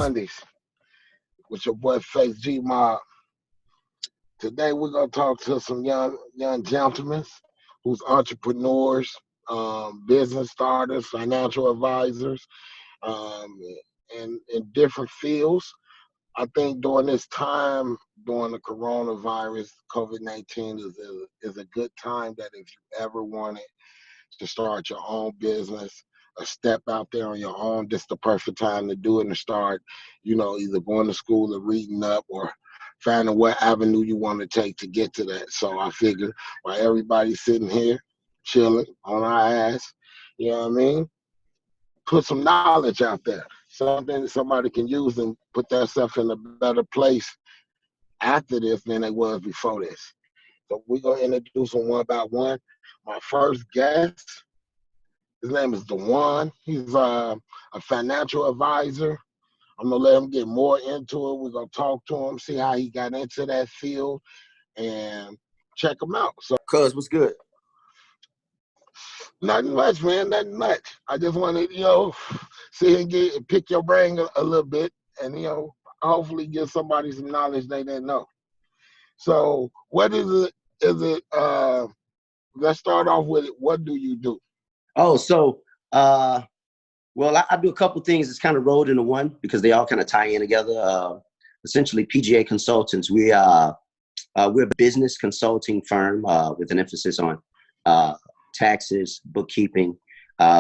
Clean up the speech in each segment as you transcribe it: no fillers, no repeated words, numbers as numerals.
Mondays with your boy Face G Mob. Today we're gonna talk to some young gentlemen who's entrepreneurs, business starters, financial advisors, um, in different fields. I think during this time, during the coronavirus, COVID-19 is a good time that if you ever wanted to start your own business or step out there on your own, this the perfect time to do it and start, either going to school or reading up or finding what avenue you want to take to get to that. So I figure while everybody's sitting here chilling on our ass, you know what I mean? Put some knowledge out there, something that somebody can use and put themselves in a better place after this than they was before this. So we're going to introduce them one by one. My first guest, his name is Dewan. He's a financial advisor. I'm going to let him get more into it. We're going to talk to him, see how he got into that field, and check him out. So, Cuz, what's good? Nothing much, man. Nothing much. I just want to, see and pick your brain a little bit and, hopefully give somebody some knowledge they didn't know. So what is it, let's start off with it. What do you do? Oh, so, well, I do a couple things that's kind of rolled into one because they all kind of tie in together. Essentially, PGA Consultants, we're a business consulting firm with an emphasis on taxes, bookkeeping.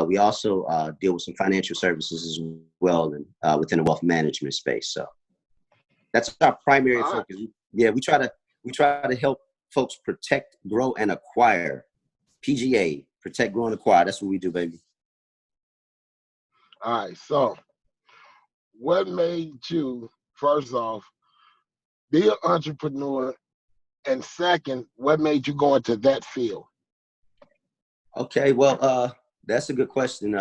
We also deal with some financial services as well and within the wealth management space. So that's our primary focus. Yeah, we try to help folks protect, grow, and acquire. PGA, protect, grow, and acquire. That's what we do, baby. All right. So what made you, first off, be an entrepreneur? And second, what made you go into that field? Okay, well, that's a good question.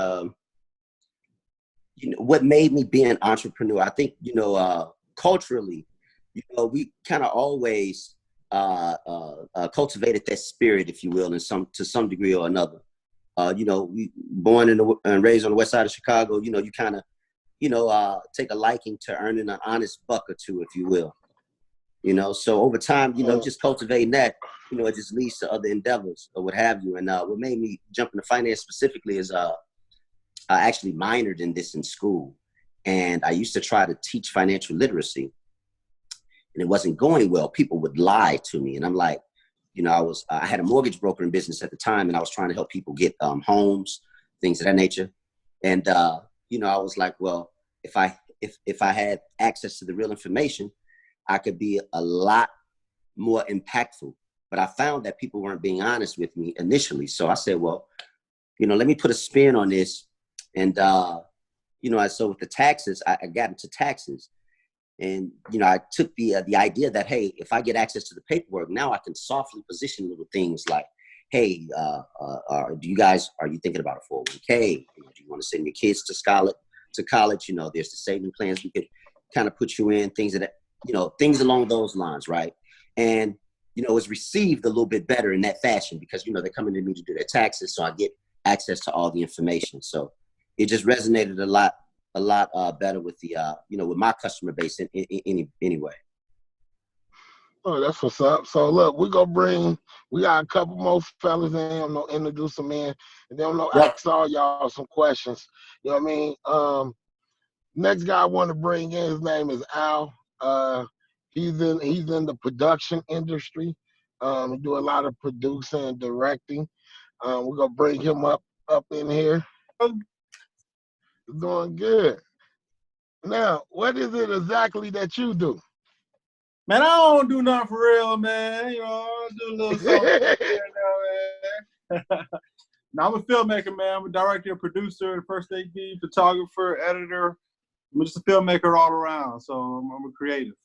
What made me be an entrepreneur? I think, culturally, we kind of always cultivated that spirit, if you will, to some degree or another. We born and raised on the west side of Chicago. You kind of, take a liking to earning an honest buck or two, if you will. So over time, just cultivating that, it just leads to other endeavors or what have you. And what made me jump into finance specifically is I actually minored in this in school. And I used to try to teach financial literacy. And it wasn't going well. People would lie to me. And I'm like, I had a mortgage brokering business at the time, and I was trying to help people get homes, things of that nature. And, I was like, well, if I had access to the real information, I could be a lot more impactful. But I found that people weren't being honest with me initially. So I said, well, let me put a spin on this. And, so with the taxes, I got into taxes. And, I took the idea that, hey, if I get access to the paperwork, now I can softly position little things like, hey, are you thinking about a 401k? Do you want to send your kids to college? There's the saving plans we could kind of put you in, things along those lines, right? And, it's received a little bit better in that fashion because, they're coming to me to do their taxes, so I get access to all the information. So it just resonated a lot better with the, with my customer base anyway. Oh, that's what's up. So look, we got a couple more fellas in. I'm gonna introduce them in, and then I'm gonna ask all y'all some questions. You know what I mean? Next guy I want to bring in, his name is Al. He's in the production industry. We do a lot of producing and directing. We're gonna bring him up in here. Doing good. Now, what is it exactly that you do? Man, I don't do nothing for real, man. I do a little something here now, man. Now, I'm a filmmaker, man. I'm a director, producer, first AD, photographer, editor. I'm just a filmmaker all around, so I'm a creative.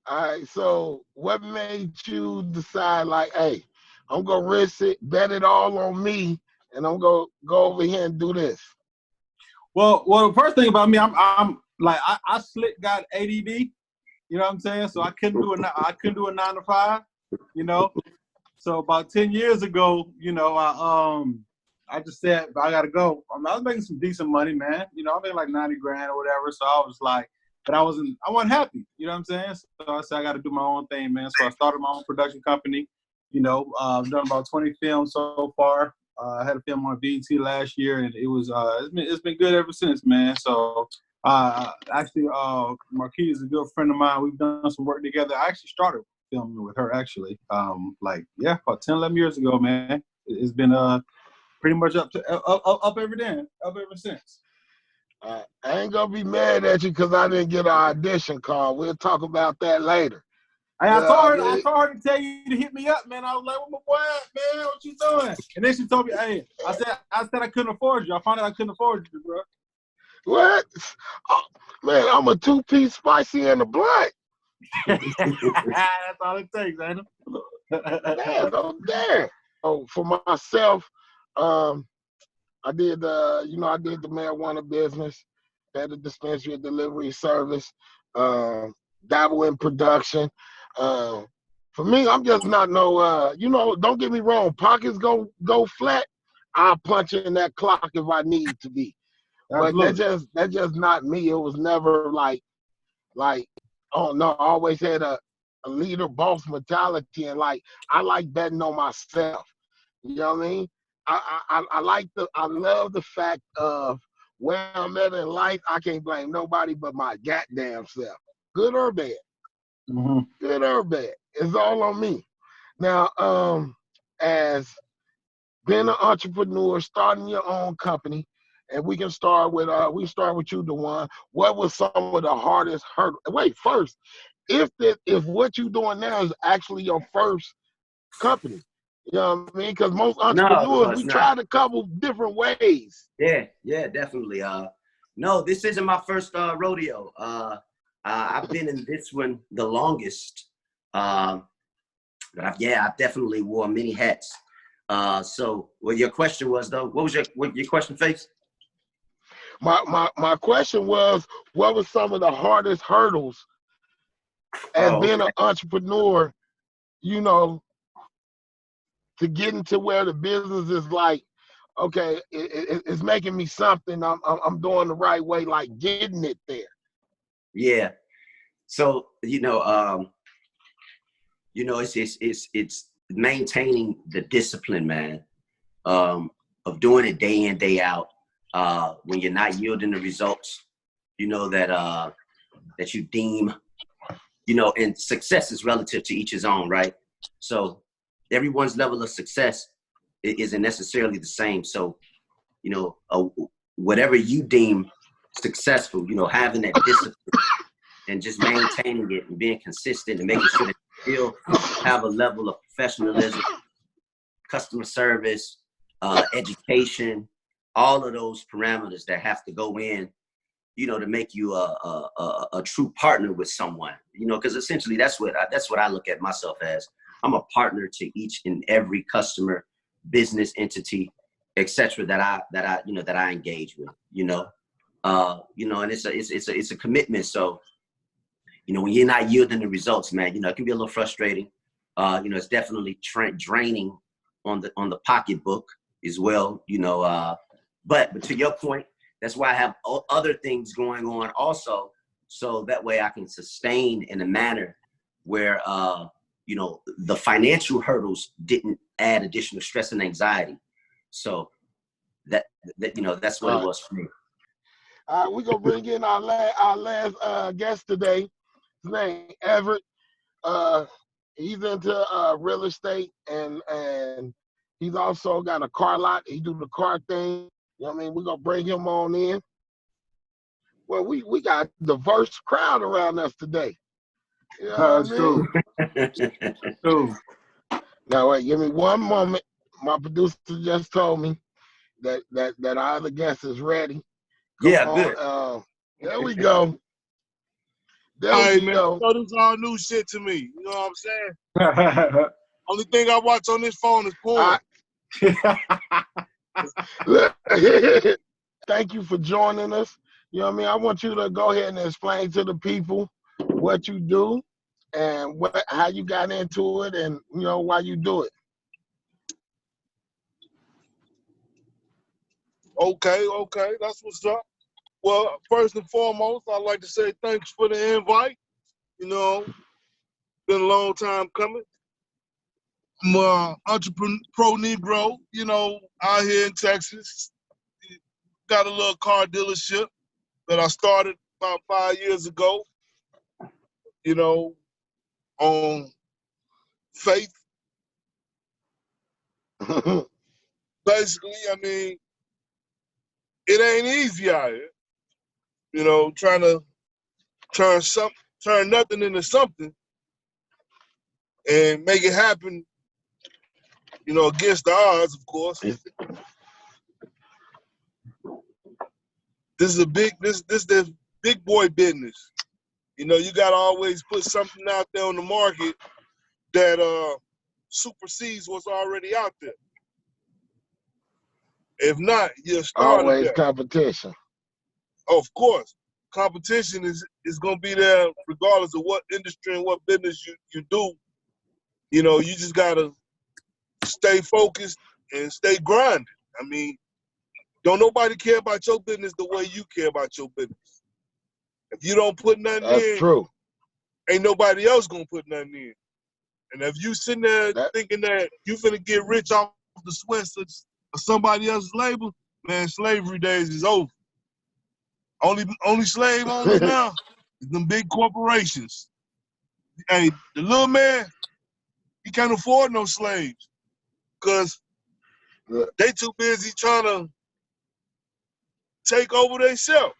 All right, so what made you decide, like, hey, I'm going to risk it, bet it all on me, and I'm going to go over here and do this? Well, the first thing about me, I'm like, I slick got ADD. You know what I'm saying? So I couldn't do a 9 to 5, So about 10 years ago, I just said, I gotta go. I was making some decent money, man. You know, I made like 90 grand or whatever. So I was like, but I wasn't happy. You know what I'm saying? So I said, I got to do my own thing, man. So I started my own production company. You know, I've done about 20 films so far. I had a film on BET last year, and it was it's been good ever since, man. So actually, Marquis is a good friend of mine. We've done some work together. I actually started filming with her actually, about 10, 11 years ago, man. It's been pretty much up ever since. I ain't gonna be mad at you because I didn't get an audition call. We'll talk about that later. Hey, I told her to tell you to hit me up, man. I was like, "What my boy at, man? What you doing?" And then she told me, "Hey, I said I couldn't afford you. I found out I couldn't afford you, bro." What? Oh, man, I'm a 2-piece spicy and a blunt. That's all it takes, ain't it? Man, don't dare. Oh, for myself, I did I did the marijuana business, had a dispensary delivery service, dabble in production. For me, I'm just not no don't get me wrong, pockets go flat, I'll punch in that clock if I need to be. But that's just not me. It was never like oh no, I always had a leader boss mentality, and like I like betting on myself. You know what I mean? I love the fact of where I'm at in life. I can't blame nobody but my goddamn self, good or bad. Mm-hmm. Good or bad, it's all on me. Now, as being an entrepreneur, starting your own company, and we can start with you, DeJuan. What was some of the hardest hurdle? Wait, first, if what you're doing now is actually your first company. You know what I mean? Because most entrepreneurs, we tried a couple different ways. Yeah, definitely. No, this isn't my first rodeo. I've been in this one the longest. But I've definitely wore many hats. So what your question was though? What your question, Face? My question was, what was some of the hardest hurdles as being an entrepreneur, you know, to get into where the business is like, okay, it's making me something. I'm doing the right way, like getting it there. Yeah. So it's maintaining the discipline, man, of doing it day in, day out. When you're not yielding the results, that you deem, and success is relative to each his own, right? So everyone's level of success isn't necessarily the same. So, whatever you deem successful, having that discipline and just maintaining it and being consistent and making sure that you still have a level of professionalism, customer service, education, all of those parameters that have to go in, to make you a true partner with someone, because essentially that's what I look at myself as. I'm a partner to each and every customer, business entity, etc. that I engage with, and it's a commitment. So, when you're not yielding the results, man, it can be a little frustrating. It's definitely draining on the pocketbook as well, but to your point, that's why I have other things going on also. So that way I can sustain in a manner where, the financial hurdles didn't add additional stress and anxiety. So that's what it was for me. All right, we're going to bring in our last guest today. His name Everett. He's into real estate, and he's also got a car lot. He do the car thing. You know what I mean? We're going to bring him on in. Well, we got a diverse crowd around us today. You know what I mean? Cool. Now, wait, give me one moment. My producer just told me that our other guest is ready. Good. There we go. There we go. So this is all new shit to me. You know what I'm saying? Only thing I watch on this phone is porn. Thank you for joining us. You know what I mean? I want you to go ahead and explain to the people what you do and how you got into it and, why you do it. Okay, that's what's up. Well, first and foremost, I'd like to say thanks for the invite. You know, been a long time coming. I'm an entrepreneur, pro Negro, you know, out here in Texas. Got a little car dealership that I started about 5 years ago, you know, on faith. Basically, I mean, it ain't easy out here. You know, trying to turn nothing into something and make it happen, you know, against the odds, of course. This is the big boy business. You know, you gotta always put something out there on the market that supersedes what's already out there. If not, you're starting Always there. competition. Of course, competition is gonna be there regardless of what industry and what business you do. You know, you just gotta stay focused and stay grinding. I mean, don't nobody care about your business the way you care about your business. If you don't put nothing That's in, true. ain't nobody else gonna put nothing in. And if you sitting there thinking that you finna get rich off the sweats of somebody else's labor, man, slavery days is over. Only slave owners now is them big corporations. Hey, the little man, he can't afford no slaves because they too busy trying to take over themselves.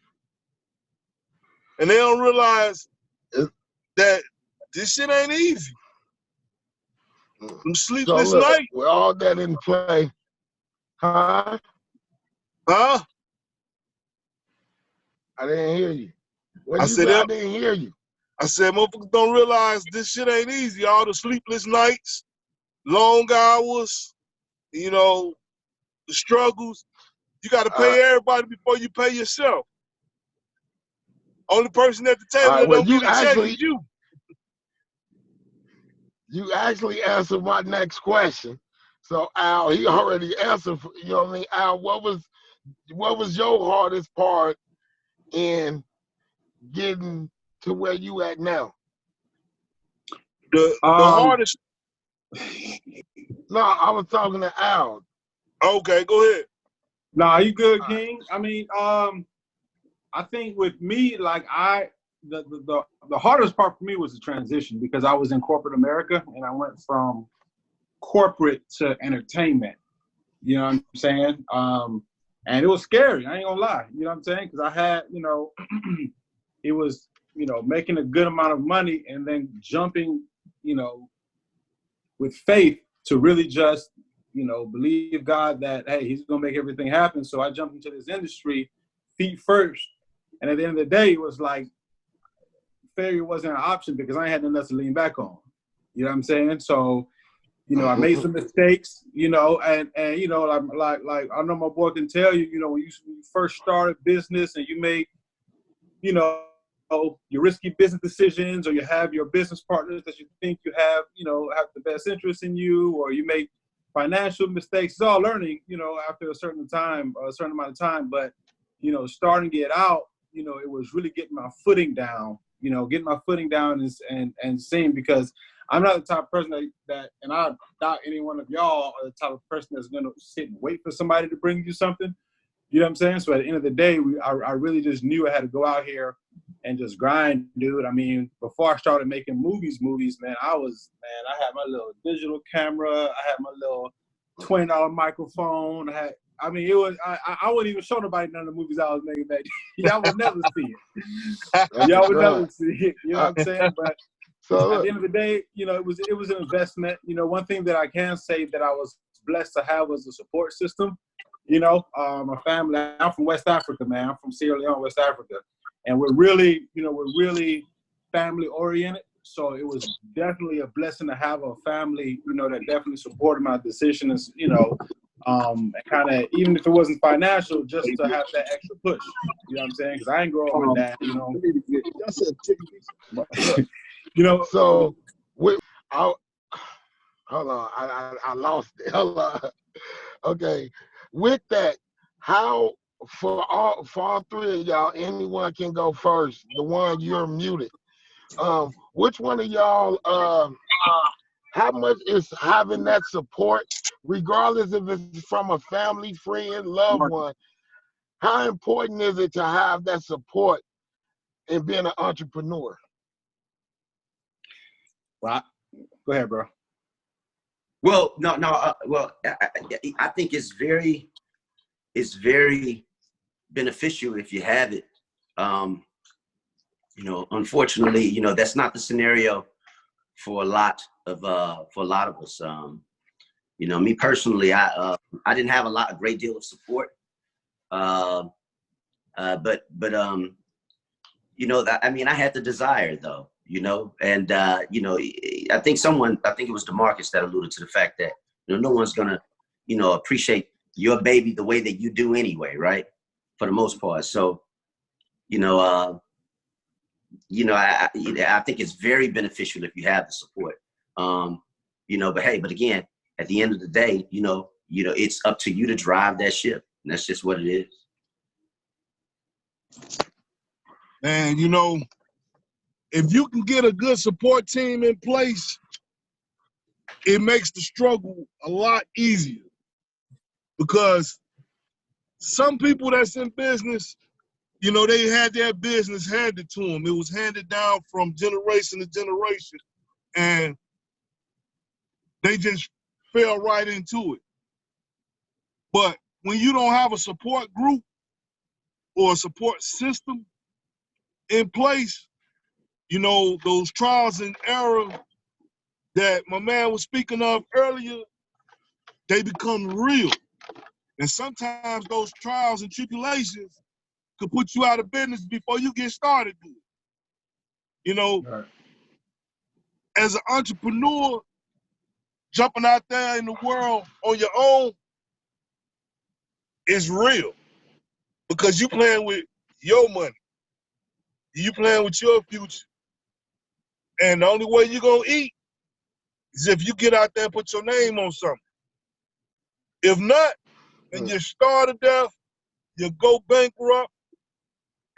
And they don't realize that this shit ain't easy. Them sleepless nights. With all that in play, huh? Huh? I didn't hear you. I didn't hear you. I said, motherfuckers don't realize this shit ain't easy. All the sleepless nights, long hours, you know, the struggles. You got to pay everybody before you pay yourself. Only person at the table that don't get a check is you. You actually answered my next question. So Al, he already answered. You know what I mean, Al? What was your hardest part in getting to where you at now? The hardest. No, I was talking to Al. Okay, go ahead. Nah, you good, King? I mean, I think with me, like the hardest part for me was the transition because I was in corporate America and I went from corporate to entertainment. You know what I'm saying? And it was scary. I ain't gonna lie. You know what I'm saying? Because I had, you know, it was, you know, making a good amount of money and then jumping, you know, with faith to really just, you know, believe God that, hey, he's gonna make everything happen. So I jumped into this industry feet first. And at the end of the day, it was like failure wasn't an option because I ain't had nothing else to lean back on. You know what I'm saying? So, you know, I made some mistakes, you know, and you know, like I know my boy can tell you, you know, when you first start a business and you make, you know, your risky business decisions, or you have your business partners that you think you have, you know, have the best interest in you, or you make financial mistakes. It's all learning, you know, after a certain time, a certain amount of time. But, you know, starting it out, you know, it was really getting my footing down, you know, and seeing, because I'm not the type of person that, and I doubt any one of y'all are the type of person that's going to sit and wait for somebody to bring you something. You know what I'm saying? So at the end of the day, I really just knew I had to go out here and just grind, dude. I mean, before I started making movies, man, I had my little digital camera. I had my little $20 microphone. I wouldn't even show nobody none of the movies I was making back then. Y'all would never see it. Y'all would never see it. You know what I'm saying? But so at the end of the day, you know, it was an investment. You know, one thing that I can say that I was blessed to have was a support system. You know, my family, I'm from West Africa, man. I'm from Sierra Leone, West Africa. And we're really family oriented. So it was definitely a blessing to have a family, you know, that definitely supported my decisions, you know, and kind of, even if it wasn't financial, just to have that extra push. You know what I'm saying? Because I ain't grow up with that, you know. You know. So, hold on, I lost it. Hold on. Okay, with that, How for all three of y'all, anyone can go first. The one you're muted. Which one of y'all how much is having that support, regardless if it's from a family, friend, loved one, how important is it to have that support in being an entrepreneur? Well, go ahead, bro. Well, no. I think it's very beneficial if you have it. You know, unfortunately, you know, that's not the scenario for a lot of us. You know, me personally, I didn't have a great deal of support. But you know, that, I mean, I had the desire though, you know, and you know, I think it was DeMarcus that alluded to the fact that, you know, no one's gonna, you know, appreciate your baby the way that you do anyway, right? For the most part. So, you know, I think it's very beneficial if you have the support. You know, but again, at the end of the day, you know, it's up to you to drive that ship. And that's just what it is. And, you know, if you can get a good support team in place, it makes the struggle a lot easier. Because some people that's in business, you know, they had their business handed to them. It was handed down from generation to generation. And they just fell right into it. But when you don't have a support group or a support system in place, you know, those trials and errors that my man was speaking of earlier, they become real. And sometimes those trials and tribulations could put you out of business before you get started. You know, right. As an entrepreneur, jumping out there in the world on your own is real. Because you playing with your money. You playing with your future. And the only way you're going to eat is if you get out there and put your name on something. If not, and you starve to death, you go bankrupt.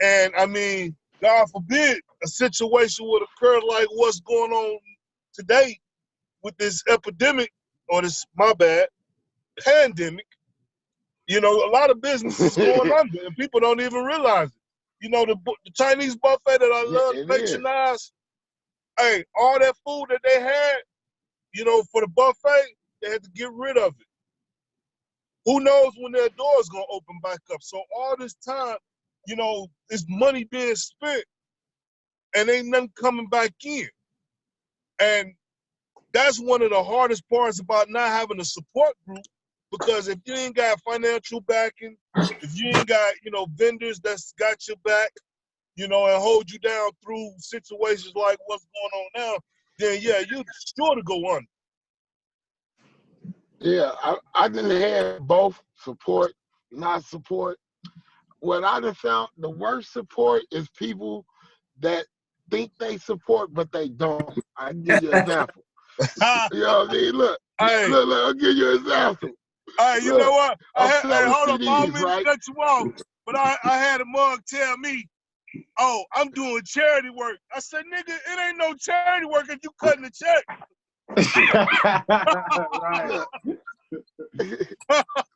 And I mean, God forbid, a situation would occur like what's going on today with this epidemic, or this, my bad, pandemic. You know, a lot of businesses going under, and people don't even realize it. You know, the Chinese buffet that I love to patronize, hey, all that food that they had, you know, for the buffet, they had to get rid of it. Who knows when their door's gonna open back up? So all this time, you know, this money being spent, and ain't nothing coming back in. And that's one of the hardest parts about not having a support group, because if you ain't got financial backing, if you ain't got, you know, vendors that's got your back, you know, and hold you down through situations like what's going on now, then yeah, you're sure to go under. Yeah, I didn't have both support, not support. What I done found, the worst support is people that think they support, but they don't. I can give you an example. You know what I mean? Look, I'll give you an example. Hey, you know what? Hold on, I don't mean right? to cut you off, but I had a mug tell me, oh, I'm doing charity work. I said, nigga, it ain't no charity work if you cutting the check. Right.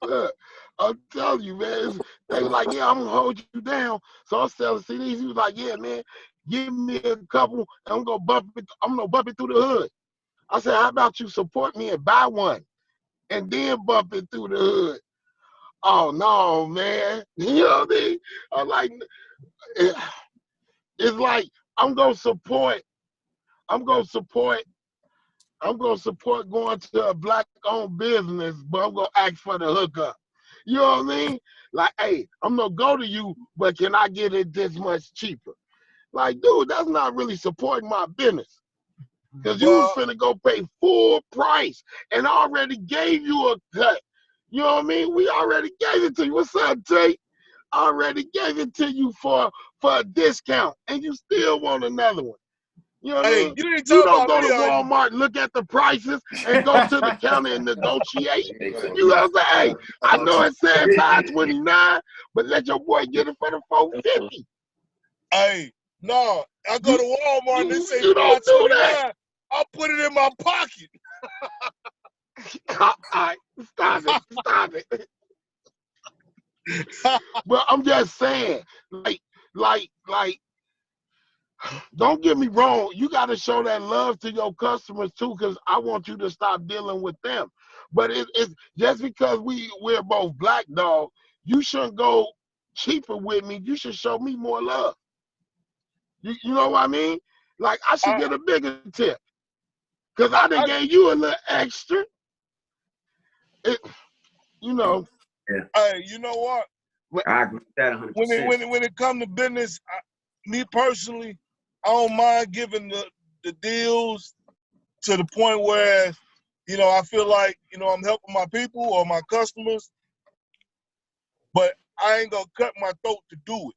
Look, I'm telling you, man. They was like, yeah, I'm gonna hold you down. So I was selling CDs. He was like, yeah, man, give me a couple, and I'm gonna bump it through the hood. I said, how about you support me and buy one, and then bump it through the hood? Oh no, man. You know what I mean? I'm like, it's like I'm gonna support going to a black-owned business, but I'm gonna ask for the hookup. You know what I mean? Like, hey, I'm gonna go to you, but can I get it this much cheaper? Like, dude, that's not really supporting my business. Because you was finna go pay full price and I already gave you a cut. You know what I mean? We already gave it to you. What's up, Tate? I already gave it to you for a discount, and you still want another one. You know what I Hey, mean? you didn't You talk don't about go me, to are you? Walmart, look at the prices, and go to the counter and negotiate. You know what I'm saying? Hey, I know it said $5.29, but let your boy get it for the $4.50. Hey, no, I go You, to Walmart and they say you don't do that. $5.29. I'll put it in my pocket. All right, stop it. But I'm just saying, like, don't get me wrong. You got to show that love to your customers too, because I want you to stop dealing with them. But it's just because we're both black, dog. You shouldn't go cheaper with me. You should show me more love. You know what I mean? Like I should I, get a bigger tip because I, I done I, gave you a little extra. It, you know. Yeah, hey, you know what? I agree with that 100%. When it comes to business, me personally, I don't mind giving the deals to the point where, you know, I feel like, you know, I'm helping my people or my customers, but I ain't gonna cut my throat to do it.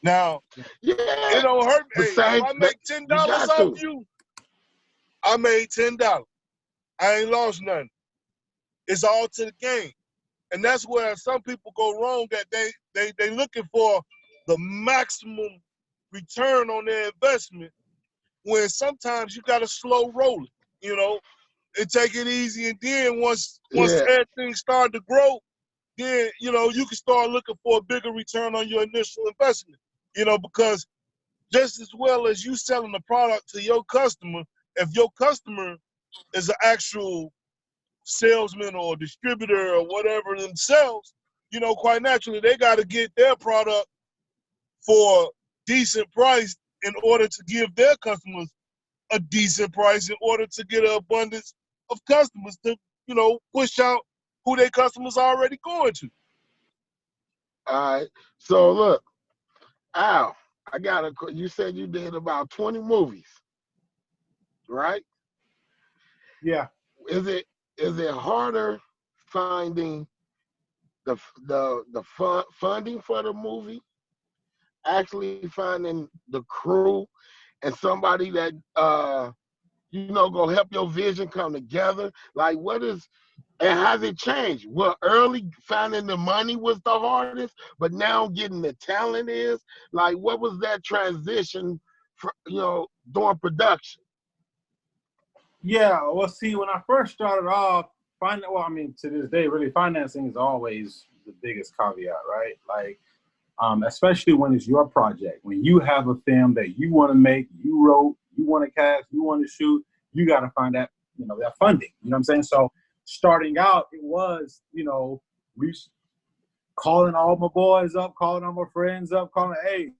Now, Yeah, it don't hurt me. the Hey, if same. I make You $10 got off to. you, I made $10. I ain't lost nothing. It's all to the game. And that's where some people go wrong, that they looking for the maximum return on their investment, when sometimes you gotta slow roll it, you know, and take it easy. And then once Yeah. everything started to grow, then, you know, you can start looking for a bigger return on your initial investment, you know, because just as well as you selling the product to your customer, if your customer is an actual salesman or distributor or whatever themselves, you know, quite naturally, they got to get their product for decent price in order to give their customers a decent price, in order to get an abundance of customers to, you know, push out who their customers are already going to. All right. So look, Al, I got a. You said you did about 20 movies, right? Yeah. Is it harder finding the funding for the movie, actually finding the crew and somebody that gonna help your vision come together? Like what is and has it changed? Well, early finding the money was the hardest, but now getting the talent is like what was that transition for, during production? Yeah. Well, see, when I first started off, to this day, really, financing is always the biggest caveat, right? Like, especially when it's your project, when you have a film that you want to make, you wrote, you want to cast, you want to shoot, you got to find that, that funding. You know what I'm saying? So starting out, it was, we calling all my boys up, calling all my friends up, calling, hey,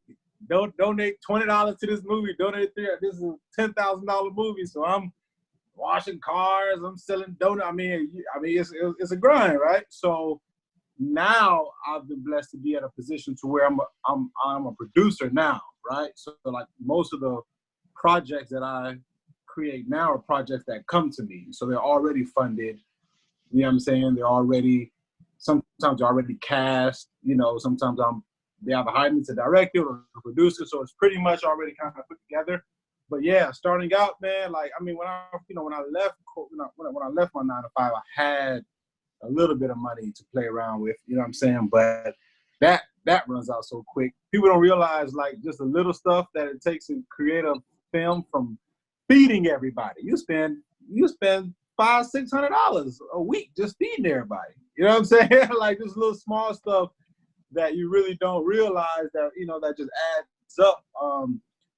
don't donate $20 to this movie, donate $3. This is a $10,000 movie, so I'm washing cars, I'm selling donuts. It's a grind, right? So now I've been blessed to be at a position to where I'm a producer now, right? So like most of the projects that I create now are projects that come to me. So they're already funded. You know what I'm saying? Sometimes they're already cast, sometimes they have hired me to direct it or produce it. So it's pretty much already kind of put together. But yeah, starting out, man, like, when I left my 9 to 5, I had a little bit of money to play around with, you know what I'm saying? But that runs out so quick. People don't realize like just the little stuff that it takes to create a film, from feeding everybody. You spend $500-600 a week just feeding everybody. You know what I'm saying? Like just little small stuff that you really don't realize that, that just adds up.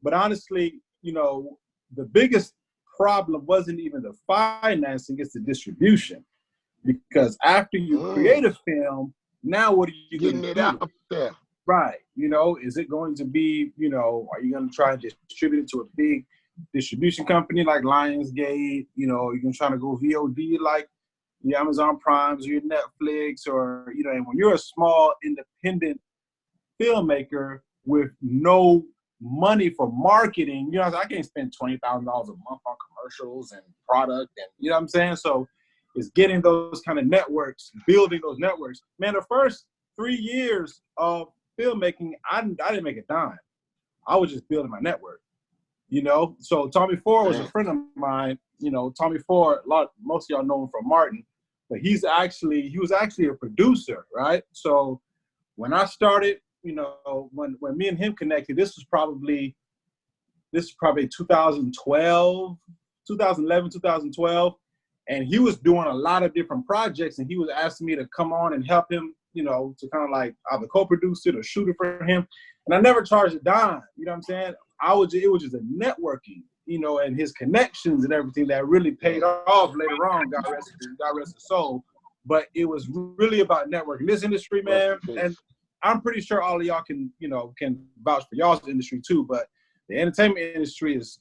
But honestly, the biggest problem wasn't even the financing, it's the distribution. Because after you create a film, now what are you going Getting to it do with out it? there. Right. Is it going to be, are you going to try to distribute it to a big distribution company like Lionsgate? You're going to try to go VOD like your Amazon Primes or your Netflix, or, and when you're a small independent filmmaker with no money for marketing, I can't spend $20,000 a month on commercials and product, and you know what I'm saying? So it's getting those kind of networks, building those networks. Man, the first 3 years of filmmaking, I didn't make a dime. I was just building my network. You know, so Tommy Ford was a friend of mine. You know, Tommy Ford, most of y'all know him from Martin, but he was actually a producer, right? So when I started, you know, when me and him connected, this is probably 2012, 2011, 2012. And he was doing a lot of different projects, and he was asking me to come on and help him, you know, to kind of like either co-produce it or shoot it for him. And I never charged a dime, you know what I'm saying? It was just a networking, you know, and his connections and everything that really paid off later on, God rest his soul. But it was really about networking. This industry, man, and I'm pretty sure all of y'all can vouch for y'all's industry too, but the entertainment industry is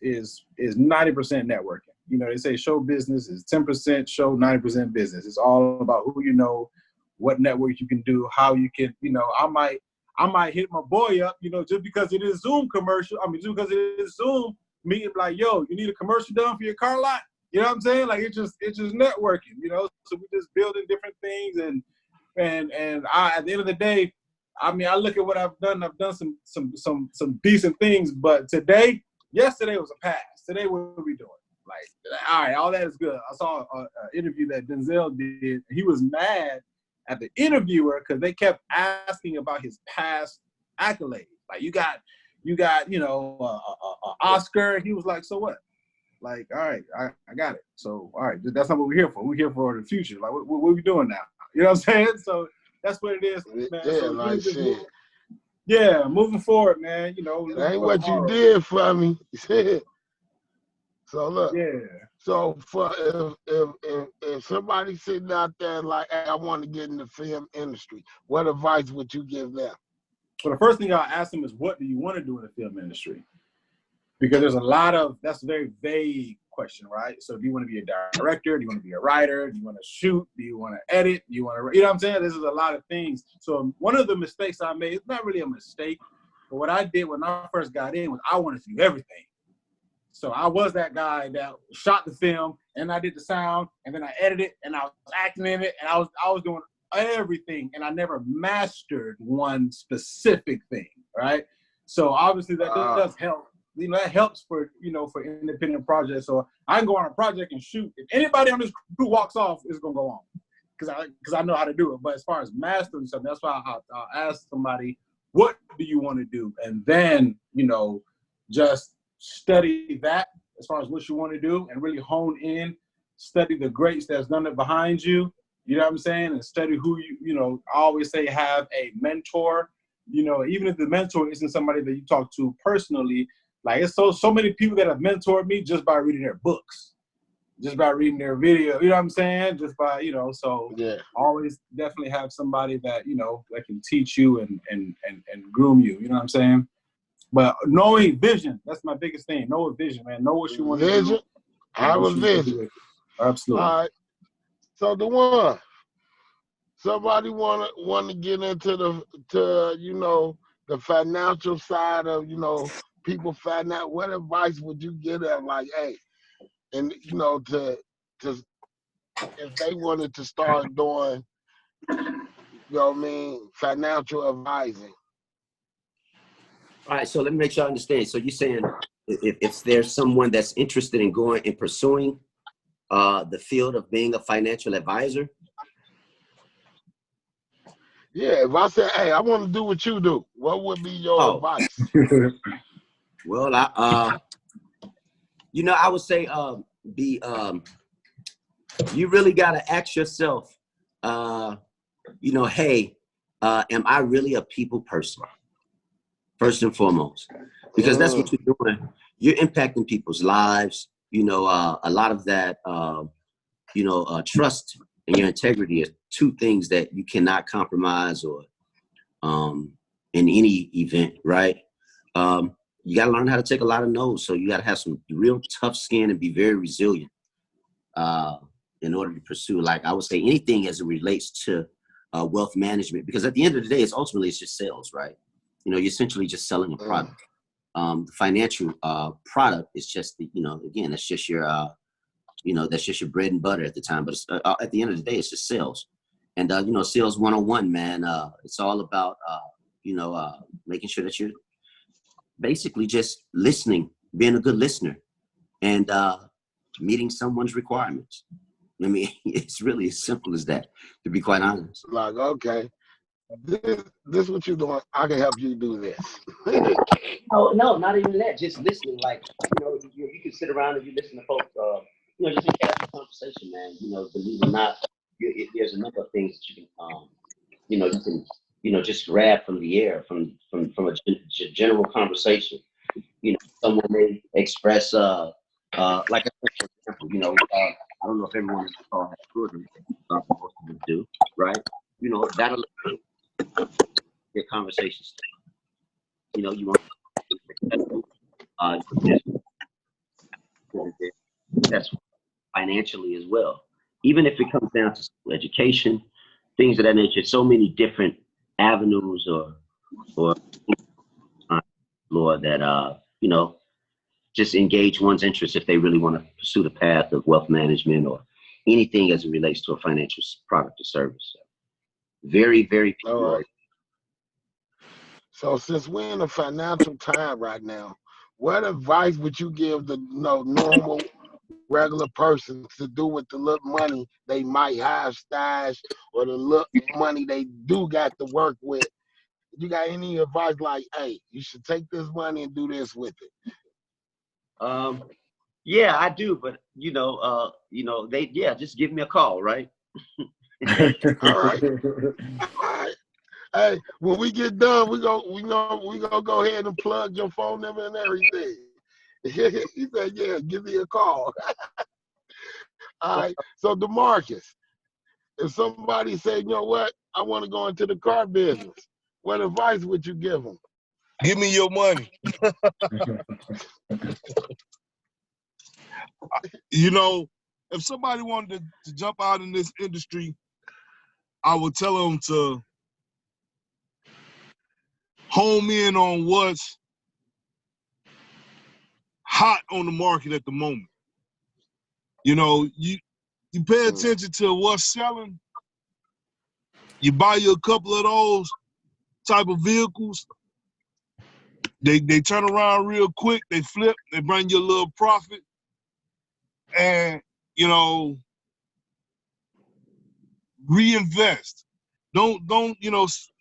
90% networking. You know, they say show business is 10% show, 90% business. It's all about who you know, what network you can do, how you can, you know, I might hit my boy up, you know, just because it is Zoom commercial. I mean, just because it is Zoom meeting, like, yo, you need a commercial done for your car lot? You know what I'm saying? Like, it's just networking, you know? So we just building different things, and I, at the end of the day, I mean, I look at what I've done. I've done some decent things, but yesterday was a pass. Today, what are we doing? Like, all right, all that is good. I saw an interview that Denzel did. He was mad at the interviewer because they kept asking about his past accolades. Like, you got, you know, a Oscar. He was like, so what? Like, all right, I got it. So, all right, that's not what we're here for. We're here for the future. Like, what are we doing now? You know what I'm saying? So that's what it is, man. Yeah, so like shit. Moving forward, man. You know, that ain't what you did for me. So look. Yeah. So for if somebody sitting out there like, hey, I want to get in the film industry, what advice would you give them? Well, the first thing I'll ask them is, what do you want to do in the film industry? Because there's that's a very vague question, right? So do you want to be a director? Do you want to be a writer? Do you want to shoot? Do you want to edit? Do you want to, you know what I'm saying? This is a lot of things. So one of the mistakes I made, it's not really a mistake, but what I did when I first got in was I wanted to do everything. So I was that guy that shot the film, and I did the sound, and then I edited it, and I was acting in it, and I was doing everything, and I never mastered one specific thing, right? So obviously that does help. You know, that helps for independent projects. So I can go on a project and shoot. If anybody on this crew walks off, it's gonna go on, because I know how to do it. But as far as mastering something, that's why I'll ask somebody, what do you want to do, and then just study that as far as what you want to do, and really hone in, study the greats that's done it behind you. You know what I'm saying? And study who I always say have a mentor. Even if the mentor isn't somebody that you talk to personally. Like, it's so many people that have mentored me just by reading their books, just by reading their video. You know what I'm saying? Just by, so yeah. Always definitely have somebody that, that can teach you and groom you. You know what I'm saying? But knowing vision, that's my biggest thing. Know a vision, man. Know what you want to do. Have a vision. Absolutely. All right. So the one, somebody want to get into the financial side of, people find out, what advice would you give them? Like, hey, and to if they wanted to start doing, financial advising. All right, so let me make sure I understand. So you're saying if there's someone that's interested in going and pursuing the field of being a financial advisor? Yeah, if I said, hey, I want to do what you do, what would be your advice? Well, I would say you really got to ask yourself, hey, am I really a people person? First and foremost, because that's what you're doing. You're impacting people's lives. A lot of that, trust and your integrity are two things that you cannot compromise or in any event, right? You got to learn how to take a lot of no's. So you got to have some real tough skin and be very resilient in order to pursue, like I would say, anything as it relates to wealth management. Because at the end of the day, it's just sales, right? You're essentially just selling a product. The financial product is just, again, it's just your, that's just your bread and butter at the time. But at the end of the day, it's just sales. And, sales 101, man, it's all about, making sure that you're basically just listening being a good listener and meeting someone's requirements. I mean, it's really as simple as that, to be quite honest. Like, okay, this what you doing. I can help you do this. No, not even that. Just listening. Like, you can sit around and you listen to folks, just in casual conversation, man. Believe it or not, there's a number of things that you can, just grab from the air, from a general conversation. Someone may express, like I said, for example, I don't know if everyone in the call has children. Most of them do, right? That'll get conversations. You want that's financially as well. Even if it comes down to education, things of that nature, so many different avenues or law that just engage one's interest if they really want to pursue the path of wealth management or anything as it relates to a financial product or service. Very, very few. All right. So since we're in a financial time right now, what advice would you give the normal regular person to do with the little money they might have stashed or the little money they do got to work with? You got any advice like, hey, you should take this money and do this with it? Yeah, I do, but just give me a call, right? All right. All right. Hey, when we get done, we gonna go ahead and plug your phone number and everything. He said, yeah, give me a call. All right. So DeMarcus, if somebody say, you know what, I want to go into the car business, what advice would you give them? Give me your money. If somebody wanted to jump out in this industry, I would tell them to home in on what's hot on the market at the moment. You pay attention to what's selling. You buy you a couple of those type of vehicles. They turn around real quick. They flip. They bring you a little profit. And, reinvest. Don't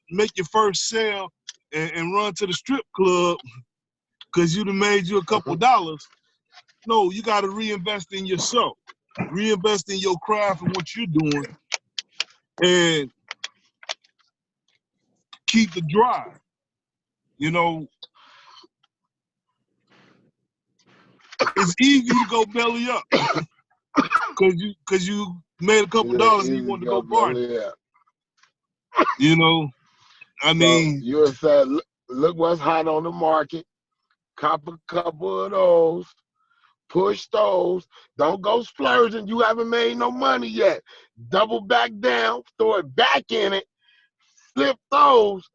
make your first sale and run to the strip club because you'd have made you a couple dollars. No, you got to reinvest in yourself. Reinvest in your craft and what you're doing. And keep the drive. It's easy to go belly up because you made a couple dollars and you wanted to go party. I mean, so you said, look what's hot on the market. Cop a couple of those. Push those. Don't go splurging. You haven't made no money yet. Double back down. Throw it back in it. Flip those.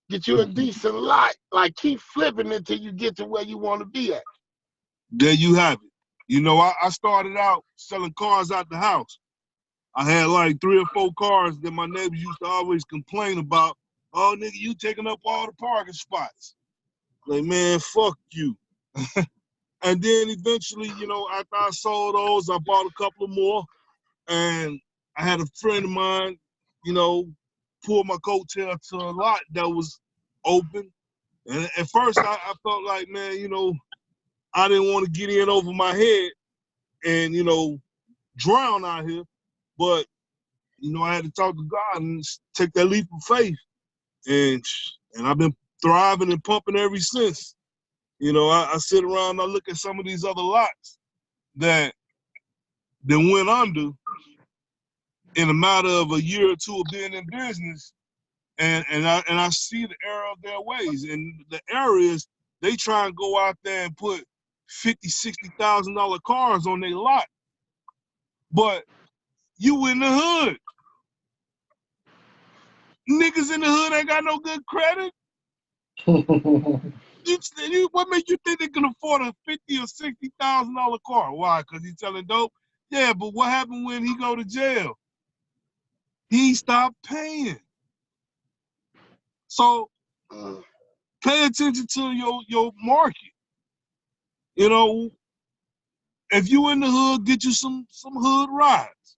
Get you a decent lot. Like, keep flipping it till you get to where you want to be at. There you have it. I started out selling cars out the house. I had like 3 or 4 cars that my neighbors used to always complain about. Oh, nigga, you taking up all the parking spots. Like, man, fuck you. And then eventually, after I sold those, I bought a couple of more. And I had a friend of mine, pull my coattail to a lot that was open. And at first, I felt like, man, I didn't want to get in over my head and, drown out here. But, I had to talk to God and take that leap of faith. And I've been thriving and pumping ever since. I sit around and I look at some of these other lots that went under in a matter of a year or two of being in business. And I see the error of their ways. And the error is they try and go out there and put $50,000-$60,000 cars on their lot. But you in the hood. Niggas in the hood ain't got no good credit. What makes you think they can afford a $50,000 or $60,000 car? Why? Because he's selling dope? Yeah, but what happened when he go to jail? He stopped paying. So pay attention to your market. You know, if you in the hood, get you some hood rides.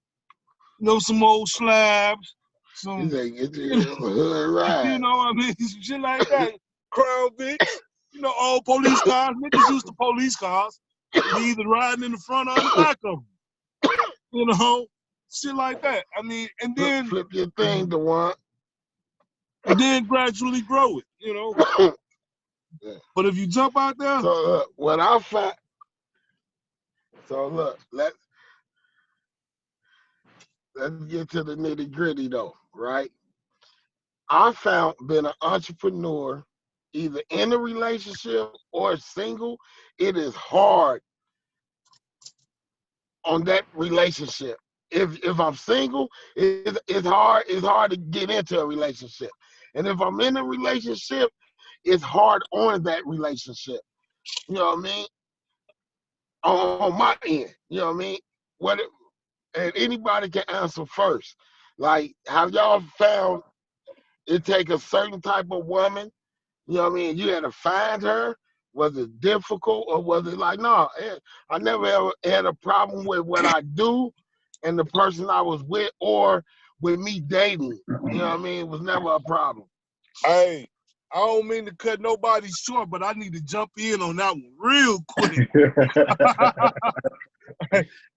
You know, some old slabs, some, You say get you a hood ride. you know what I mean? Some shit like that. Crown Vics, you know, old police cars. Niggas used to police cars. They either riding in the front or in the back of them. You know, shit like that. I mean, and then flip your thing to one. And then gradually grow it, you know. Yeah. But if you jump out there, so look, what I found. So look, let's get to the nitty gritty though, right? I found being an entrepreneur, either in a relationship or single, it is hard on that relationship. If I'm single, it's hard to get into a relationship. And if I'm in a relationship, it's hard on that relationship. You know what I mean? On my end. You know what I mean? And anybody can answer first. Like, have y'all found it take a certain type of woman? You know what I mean? You had to find her. Was it difficult, or was it like, no, I never ever had a problem with what I do and the person I was with, or with me dating? You know what I mean? It was never a problem. Hey, I don't mean to cut nobody short, but I need to jump in on that one real quick.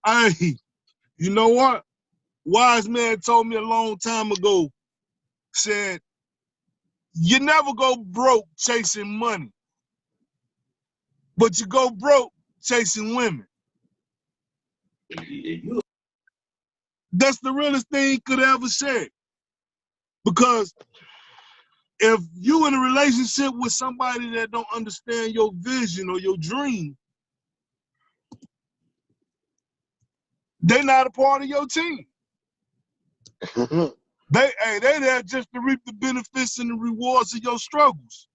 Hey, you know what? Wise man told me a long time ago, said, you never go broke chasing money, but you go broke chasing women. That's the realest thing he could ever say. Because if you in a relationship with somebody that don't understand your vision or your dream, they're not a part of your team. They there just to reap the benefits and the rewards of your struggles.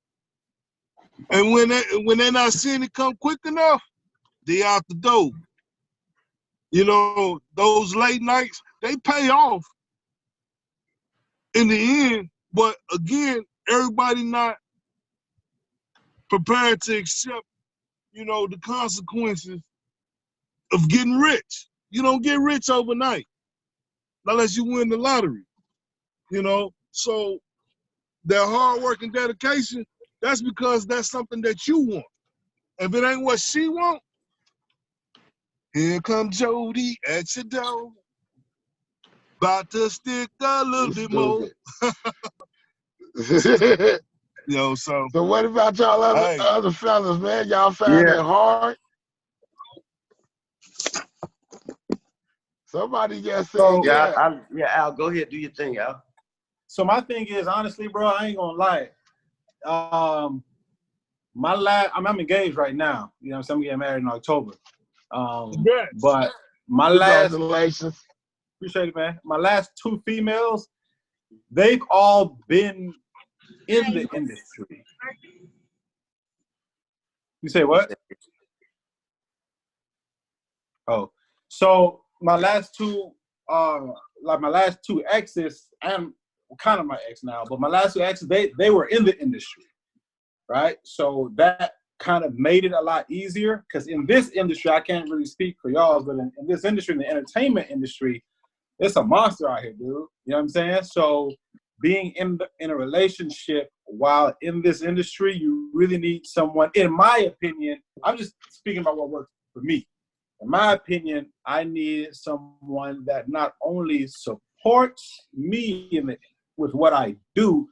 And when they're not seeing it come quick enough, they out the door. You know, those late nights, they pay off in the end. But again, everybody not prepared to accept, you know, the consequences of getting rich. You don't get rich overnight unless you win the lottery, you know. So their hard work and dedication, that's because that's something that you want. If it ain't what she want, here comes Jody at your door. About to stick a little bit more. You know, so what about y'all other fellas, man? Y'all found it hard? Somebody just said, Al, go ahead, do your thing, Al. So my thing is, honestly, bro, I ain't gonna lie. I'm engaged right now. You know what I'm saying? I'm getting married in October. But my congratulations. Appreciate it, man. My last two females, they've all been in the industry. You say what? Oh, so my last two, exes, and kind of my ex now, but my last two exes, they were in the industry, right? So that kind of made it a lot easier, because in this industry, I can't really speak for y'all, but in this industry, in the entertainment industry, it's a monster out here, dude. You know what I'm saying? So being in a relationship while in this industry, you really need someone, in my opinion, I'm just speaking about what works for me. In my opinion, I need someone that not only supports me with what I do,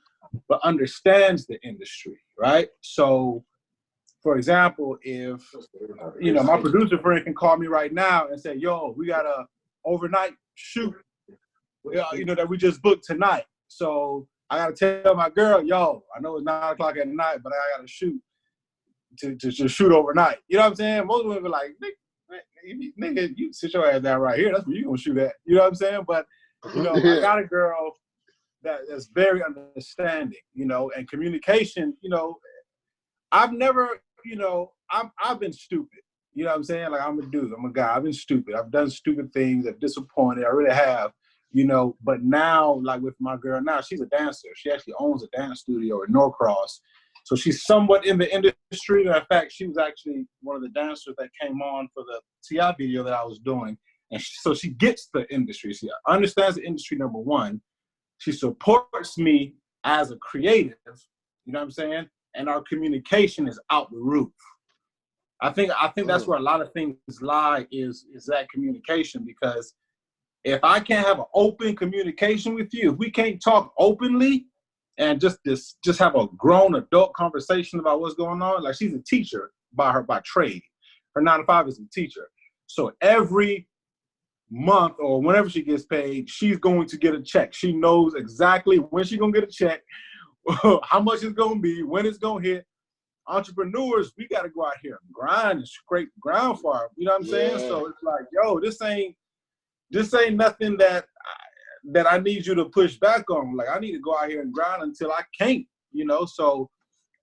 but understands the industry, right? So, for example, if, you know, my producer friend can call me right now and say, yo, we got a overnight shoot, you know, that we just booked tonight. So I got to tell my girl, yo, I know it's 9 o'clock at night, but I got to shoot to shoot overnight. You know what I'm saying? Most women be like, nigga, you sit your ass down right here. That's where you gonna shoot at. You know what I'm saying? But, you know, I got a girl that's very understanding, you know, and communication, you know, I've never, you know, I've been stupid. You know what I'm saying? Like, I'm a dude, I'm a guy. I've been stupid. I've done stupid things. I've disappointed. I really have, you know. But now, like with my girl now, she's a dancer. She actually owns a dance studio in Norcross. So she's somewhat in the industry. In fact, she was actually one of the dancers that came on for the TI video that I was doing. And so she gets the industry. She understands the industry, number one. She supports me as a creative, you know what I'm saying? And our communication is out the roof. I think that's where a lot of things lie is that communication, because if I can't have an open communication with you, if we can't talk openly and just have a grown adult conversation about what's going on, like she's a teacher by trade. Her 9 to 5 is a teacher. So every month or whenever she gets paid, she's going to get a check. She knows exactly when she's going to get a check, how much it's going to be, when it's going to hit. Entrepreneurs, we got to go out here and grind and scrape ground for her. You know what I'm saying? So it's like, yo, this ain't nothing that I need you to push back on. Like, I need to go out here and grind until I can't, you know? So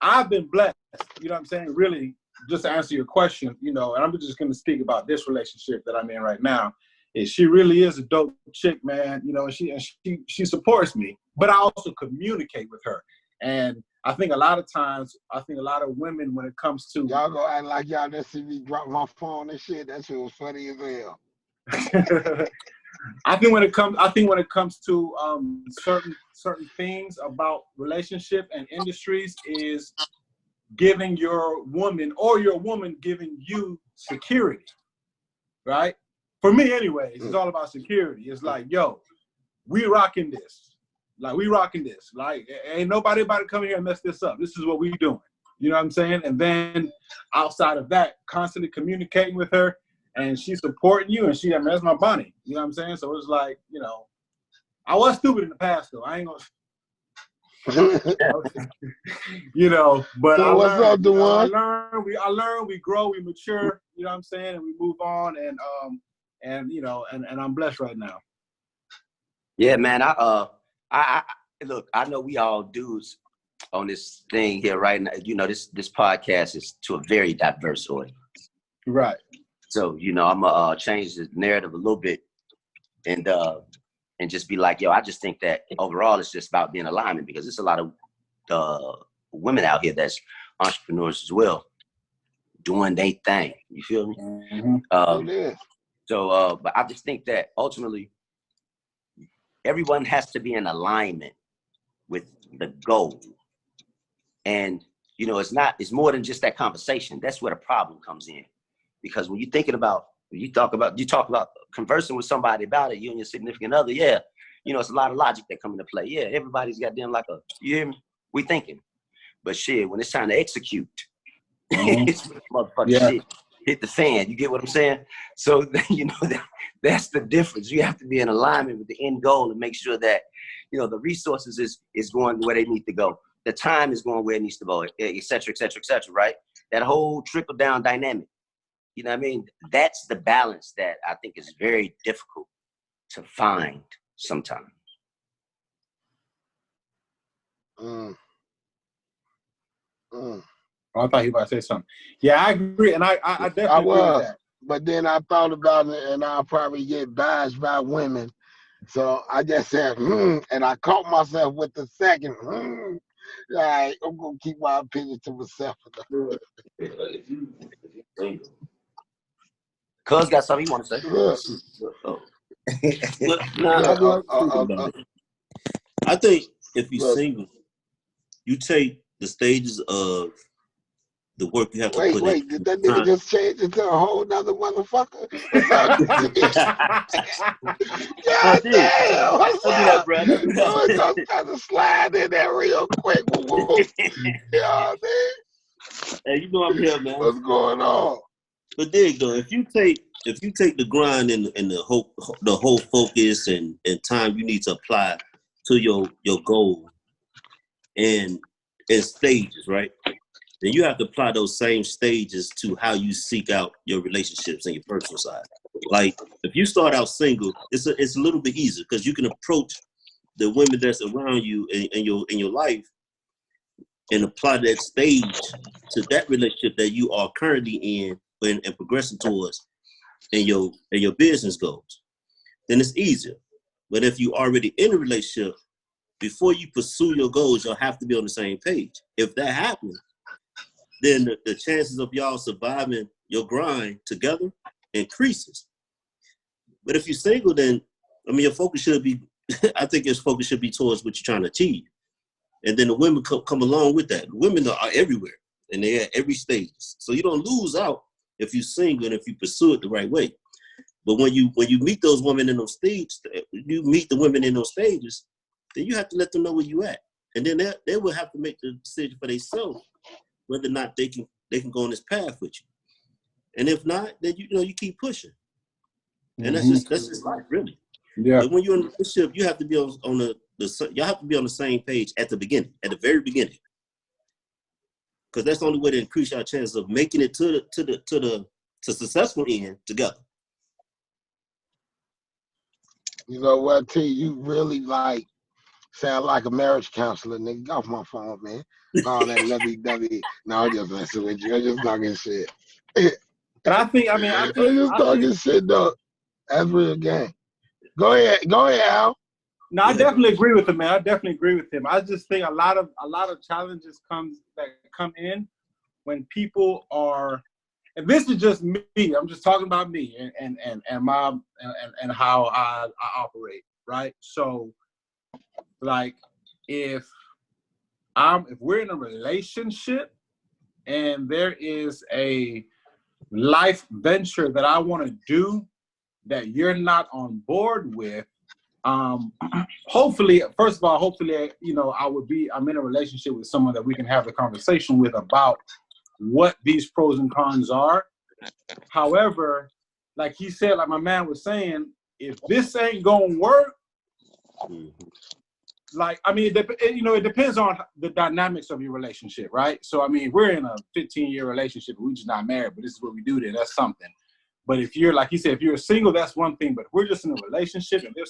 I've been blessed, you know what I'm saying? Really, just to answer your question, you know, and I'm just going to speak about this relationship that I'm in right now, is she really is a dope chick, man, you know, and she supports me, but I also communicate with her. And I think a lot of times, a lot of women, when it comes to y'all go act like y'all didn't see me drop my phone and shit. That shit was funny as hell. I think when it comes to certain things about relationship and industries is giving your woman or your woman giving you security, right? For me, anyways, it's all about security. It's like, yo, we rocking this. Like, we rocking this. Like, ain't nobody about to come here and mess this up. This is what we doing. You know what I'm saying? And then outside of that, constantly communicating with her, and she's supporting you, and I mean, that's my Bonnie. You know what I'm saying? So it's like, you know, I was stupid in the past, though. I ain't gonna, you know, but so what's up, Dewan? I learn, we grow, we mature, you know what I'm saying? And we move on, and you know, and I'm blessed right now. Yeah, man. I look, I know we all dudes on this thing here right now. You know, this podcast is to a very diverse audience. Right. So, you know, I'm gonna change the narrative a little bit and just be like, yo, I just think that overall it's just about being alignment, because there's a lot of women out here that's entrepreneurs as well, doing their thing. You feel me? Mm-hmm. But I just think that ultimately everyone has to be in alignment with the goal. And, you know, it's more than just that conversation. That's where the problem comes in. Because when you talk about conversing with somebody about it, you and your significant other, yeah, you know, it's a lot of logic that come into play. Yeah, everybody's got them you hear me? We thinking. But shit, when it's time to execute, it's motherfucking shit hit the fan. You get what I'm saying? So, you know, that's the difference. You have to be in alignment with the end goal and make sure that, you know, the resources is going where they need to go. The time is going where it needs to go, et cetera, right? That whole trickle down dynamic. You know what I mean? That's the balance that I think is very difficult to find sometimes. I thought he was about to say something. Yeah, I agree, and I definitely agree with that. But then I thought about it, and I'll probably get bashed by women. So I just said, and I caught myself with the second, All right, I'm going to keep my opinion to myself. Cuz got something you want to say? I think if you're single, you take the stages of the work you have to put in. Wait, did that nigga just change into a whole nother motherfucker? God damn, what's up? I'm trying to slide in there real quick. Yeah, man. Hey, you know I'm here, man. What's going on? But there you go. If you take the grind and the whole focus and time you need to apply to your goal and stages, right? Then you have to apply those same stages to how you seek out your relationships and your personal side. Like if you start out single, it's a little bit easier because you can approach the women that's around you in your life and apply that stage to that relationship that you are currently in and progressing towards in your business goals. Then it's easier. But if you already in a relationship before you pursue your goals, you'll have to be on the same page. If that happens, then the chances of y'all surviving your grind together increases. But if you're single, then, I mean, your focus should be, I think your focus should be towards what you're trying to achieve. And then the women come along with that. Women are everywhere, and they're at every stage. So you don't lose out if you're single and if you pursue it the right way. But when you meet those women in those stages, you meet the women in those stages, then you have to let them know where you at. And then they will have to make the decision for themselves whether or not they can go on this path with you. And if not, then you keep pushing. And that's just life, really. Yeah. But when you're in a relationship, you have to be on y'all have to be on the same page at the beginning, at the very beginning. Because that's the only way to increase our chances of making it to the successful end together. You know what, T? You really sound like a marriage counselor, nigga. Get off my phone, man. All that lovey-dovey. No, I'm just messing with you. I'm just talking shit. And I think I'm just talking shit, though. That's real game. Go ahead, Al. No, I definitely agree with him, man. I definitely agree with him. I just think a lot of challenges come in when people are, and this is just me. I'm just talking about me and my and how I operate, right? So, like, if we're in a relationship and there is a life venture that I want to do that you're not on board with, hopefully, first of all, I'm in a relationship with someone that we can have the conversation with about what these pros and cons are. However, like he said, like my man was saying, if this ain't gonna work, like, I mean, it depends on the dynamics of your relationship, right? So, I mean, we're in a 15-year relationship, we're just not married, but this is what we do there, that's something. But if you're, like he said, if you're single, that's one thing. But if we're just in a relationship and this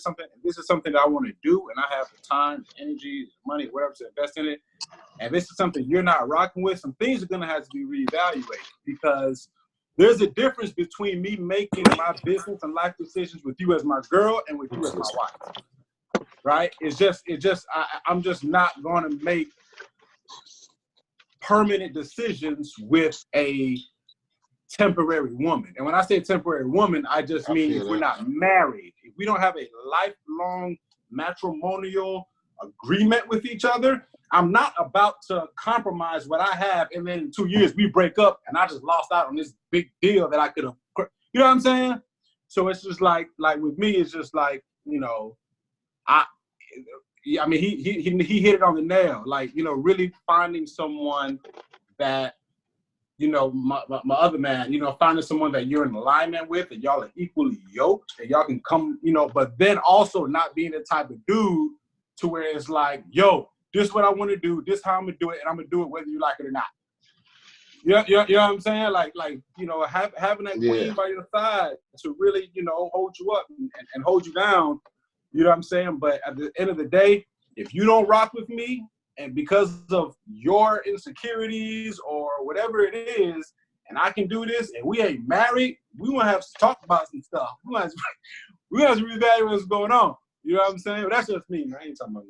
is something that I want to do, and I have the time, energy, money, whatever to invest in it, and this is something you're not rocking with, some things are going to have to be reevaluated, because there's a difference between me making my business and life decisions with you as my girl and with you as my wife, right? I'm just not going to make permanent decisions with a temporary woman. And when I say temporary woman, I just mean if we're not married, if we don't have a lifelong matrimonial agreement with each other, I'm not about to compromise what I have and then in 2 years we break up and I just lost out on this big deal that I could have, you know what I'm saying? So it's just like with me, it's just like, I mean, he hit it on the nail. Like, really finding someone that, my other man, finding someone that you're in alignment with and y'all are equally yoked and y'all can come, but then also not being the type of dude to where it's like, yo, this is what I want to do, this is how I'm going to do it, and I'm going to do it whether you like it or not. You know what I'm saying? Like having that queen by your side to really, hold you up and hold you down, you know what I'm saying? But at the end of the day, if you don't rock with me, and because of your insecurities or whatever it is, and I can do this, and we ain't married, we want to have to talk about some stuff. We want to reevaluate what's going on. You know what I'm saying? But that's just me, man. I ain't talking about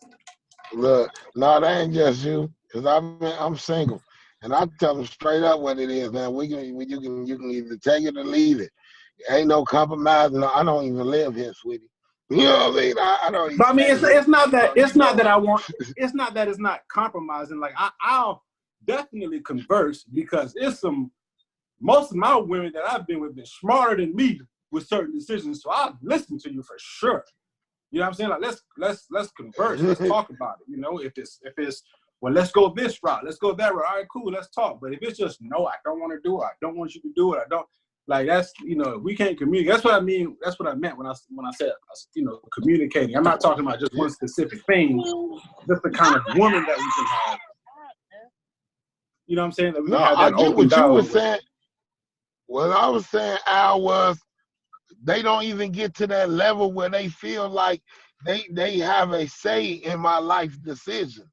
that. Look, no, that ain't just you, because I'm single, and I tell them straight up what it is, man. You can either take it or leave it. Ain't no compromise. No, I don't even live here, sweetie. You know what I mean? I don't even. But I mean, it's not that I want. It's not that it's not compromising. Like I'll definitely converse, because most of my women that I've been with been smarter than me with certain decisions. So I'll listen to you for sure. You know what I'm saying? Like let's converse. Let's talk about it. If it's well, let's go this route. Let's go that route. All right, cool. Let's talk. But if it's just no, I don't want to do it. I don't want you to do it. I don't. Like, that's, we can't communicate. That's what I mean. That's what I meant when I said, communicating. I'm not talking about just one specific thing, just the kind of woman that we can have. You know what I'm saying? That we can have that I get what you were saying. with. What I was saying, Al, was they don't even get to that level where they feel like they have a say in my life decisions.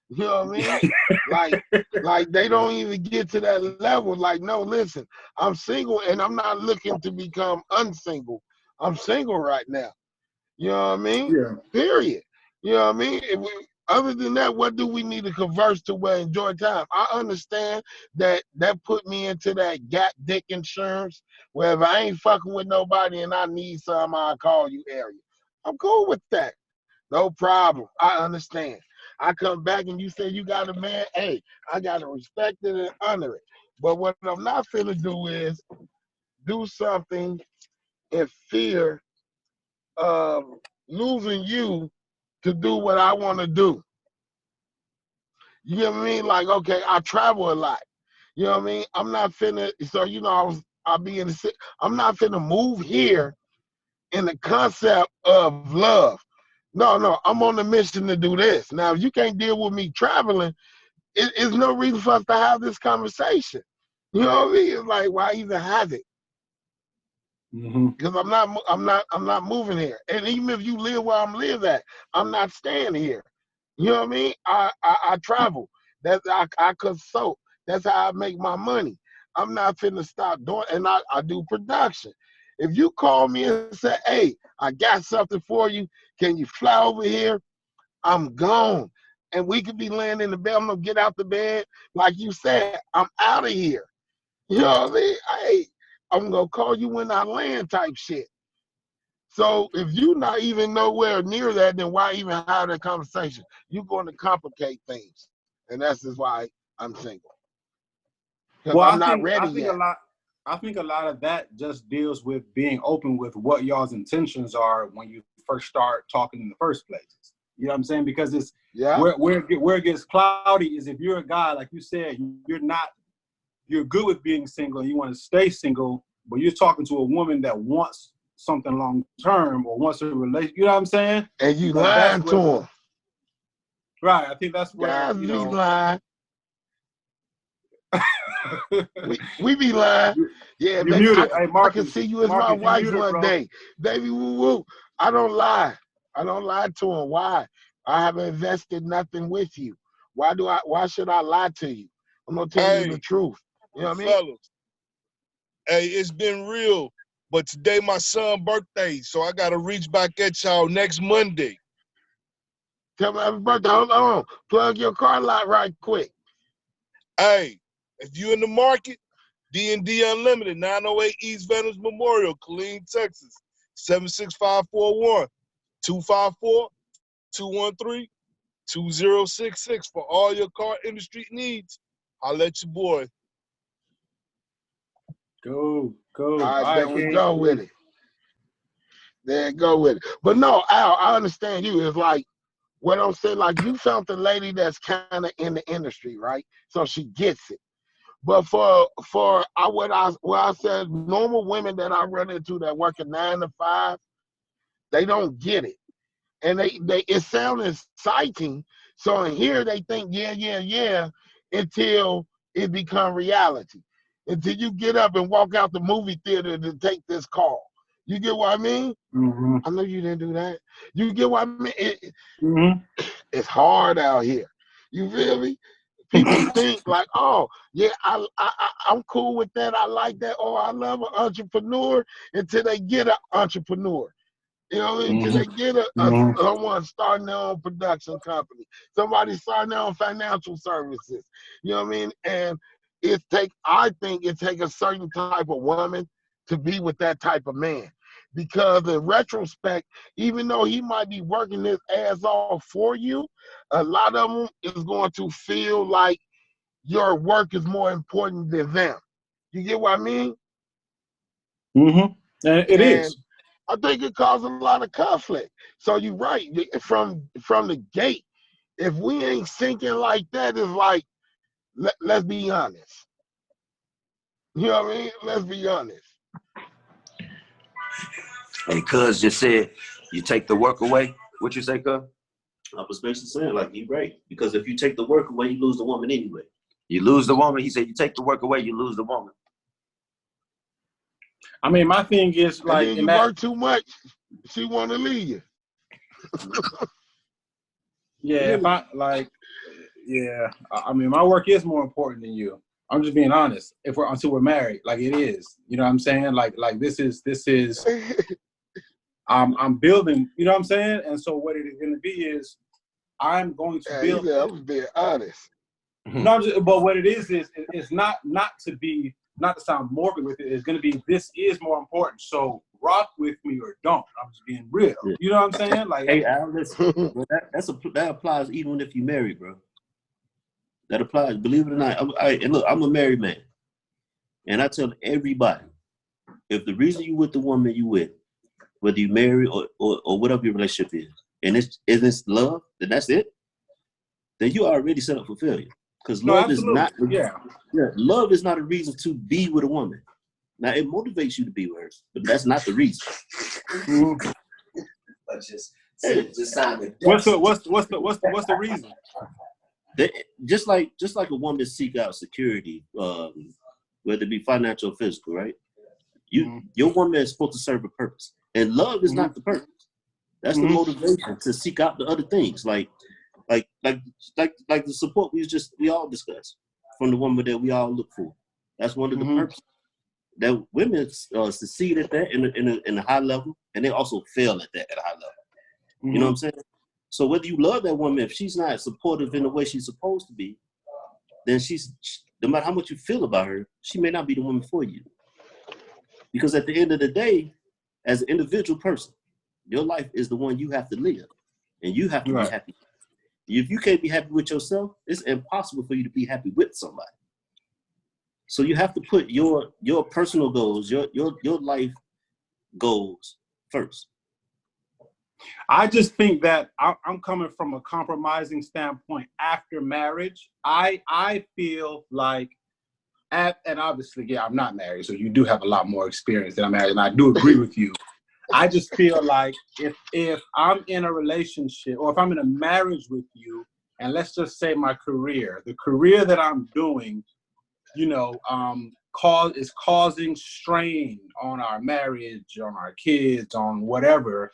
You know what I mean? like they don't even get to that level. Like, no, listen, I'm single and I'm not looking to become unsingle. I'm single right now. You know what I mean? Yeah. Period. You know what I mean? Other than that, what do we need to converse to where enjoy time? I understand that put me into that gap dick insurance, where if I ain't fucking with nobody and I need some, I'll call you area. I'm cool with that. No problem. I understand. I come back and you say you got a man, hey, I gotta respect it and honor it. But what I'm not finna do is do something in fear of losing you to do what I want to do. You know what I mean? Like, okay, I travel a lot. You know what I mean? I'm not finna. So you know, I'll be in the city. I'm not finna move here in the concept of love. No, no, I'm on a mission to do this. Now, if you can't deal with me traveling, it's no reason for us to have this conversation. You know what I mean? It's like, why even have it? Because I'm not moving here. And even if you live where I'm live at, I'm not staying here. You know what I mean? I travel. That's I consult. That's how I make my money. I'm not finna stop doing, and I do production. If you call me and say, hey, I got something for you, can you fly over here? I'm gone. And we could be laying in the bed. I'm gonna get out the bed. Like you said, I'm out of here. You know what I mean? Hey, I'm gonna call you when I land type shit. So if you're not even nowhere near that, then why even have that conversation? You're going to complicate things. And that's just why I'm single. Because Well, I'm not ready yet. I think a lot of that just deals with being open with what y'all's intentions are when you first start talking in the first place. You know what I'm saying? Because it's where it gets cloudy is if you're a guy, like you said, you're good with being single and you want to stay single, but you're talking to a woman that wants something long term or wants a relationship. You know what I'm saying? And you lying to him. Right. I think that's where, guys be lying. we be lying. Yeah, baby, I can see you as my wife one day. Baby, woo woo. I don't lie. I don't lie to him. Why? I haven't invested nothing with you. Why should I lie to you? I'm gonna tell you the truth. You know what I mean? Fellas, hey, it's been real. But today my son's birthday, so I gotta reach back at y'all next Monday. Tell me happy birthday. Hold on. Plug your car lot right quick. Hey, if you in the market, D&D Unlimited, 908 East Veterans Memorial, Killeen, Texas, 76541, 254-213-2066 for all your car industry needs. I'll let your boy. Go. All right, there we go with it. There you go with it. But no, Al, I understand you. It's like, what I'm saying, like you found the lady that's kind of in the industry, right? So she gets it. But what I said, normal women that I run into that work a 9 to 5, they don't get it, and it sounds exciting. So in here they think yeah, until it become reality, until you get up and walk out the movie theater to take this call. You get what I mean? Mm-hmm. I know you didn't do that. You get what I mean? It's hard out here. You feel me? People think like, oh, yeah, I'm cool with that. I like that. Oh, I love an entrepreneur until they get an entrepreneur. You know what I mean? Until they get someone starting their own production company, somebody starting their own financial services. You know what I mean? And I think it takes a certain type of woman to be with that type of man. Because in retrospect, even though he might be working his ass off for you, a lot of them is going to feel like your work is more important than them. You get what I mean? Mm-hmm. It is. I think it causes a lot of conflict. So you're right. From the gate, if we ain't sinking like that, it's like, let's be honest. You know what I mean? Let's be honest. Hey, Cuz just said, you take the work away. What you say, Cuz? I was basically saying, like, you're right. Because if you take the work away, you lose the woman anyway. You lose the woman. He said, you take the work away, you lose the woman. I mean, my thing is like, and then you work too much, she want to leave you. Yeah, if I like, yeah. I mean, my work is more important than you. I'm just being honest. Until we're married, like it is. You know what I'm saying? Like this is. I'm building, you know what I'm saying? And so what it is going to be is I'm going to build. Yeah, I'm being honest. No, but what it is it's not to sound morbid with it. It's going to be, this is more important. So rock with me or don't. I'm just being real. Yeah. You know what I'm saying? Like, hey, Al, listen, bro, that applies even if you're married, bro. That applies. Believe it or not. And look, I'm a married man, and I tell everybody, if the reason you with the woman you with, whether you marry or whatever your relationship is, and it's love, then that's it. Then you already set up for failure. Because love is not. Love is not a reason to be with a woman. Now it motivates you to be with her, but that's not the reason. What's the reason? Just like a woman seek out security, whether it be financial or physical, right? Your woman is supposed to serve a purpose, and love is not the purpose. That's the motivation to seek out the other things, like the support we all discussed from the woman that we all look for. That's one of the purposes. That women succeed at that in a high level, and they also fail at that at a high level. You know what I'm saying? So whether you love that woman, if she's not supportive in the way she's supposed to be, then no matter how much you feel about her, she may not be the woman for you. Because at the end of the day, as an individual person, your life is the one you have to live, and you have to be happy. If you can't be happy with yourself, it's impossible for you to be happy with somebody. So you have to put your personal goals, your life goals first. I just think that I'm coming from a compromising standpoint after marriage. I feel like, and obviously, yeah, I'm not married, so you do have a lot more experience than I'm married, and I do agree with you. I just feel like if I'm in a relationship, or if I'm in a marriage with you, and let's just say the career that I'm doing, is causing strain on our marriage, on our kids, on whatever.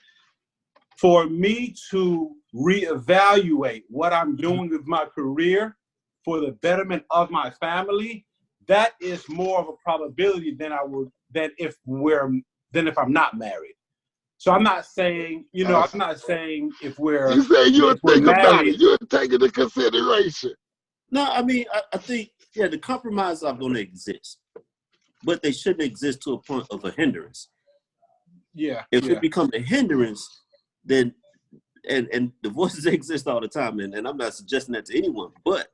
For me to reevaluate what I'm doing with my career for the betterment of my family, that is more of a probability than if I'm not married. So I'm not saying, I'm not saying if we're You say you would think married, about it, you would take it into consideration. No, I mean, I think, the compromises are going to exist, but they shouldn't exist to a point of a hindrance. Yeah. If it becomes a hindrance, then, and divorces exist all the time, and I'm not suggesting that to anyone, but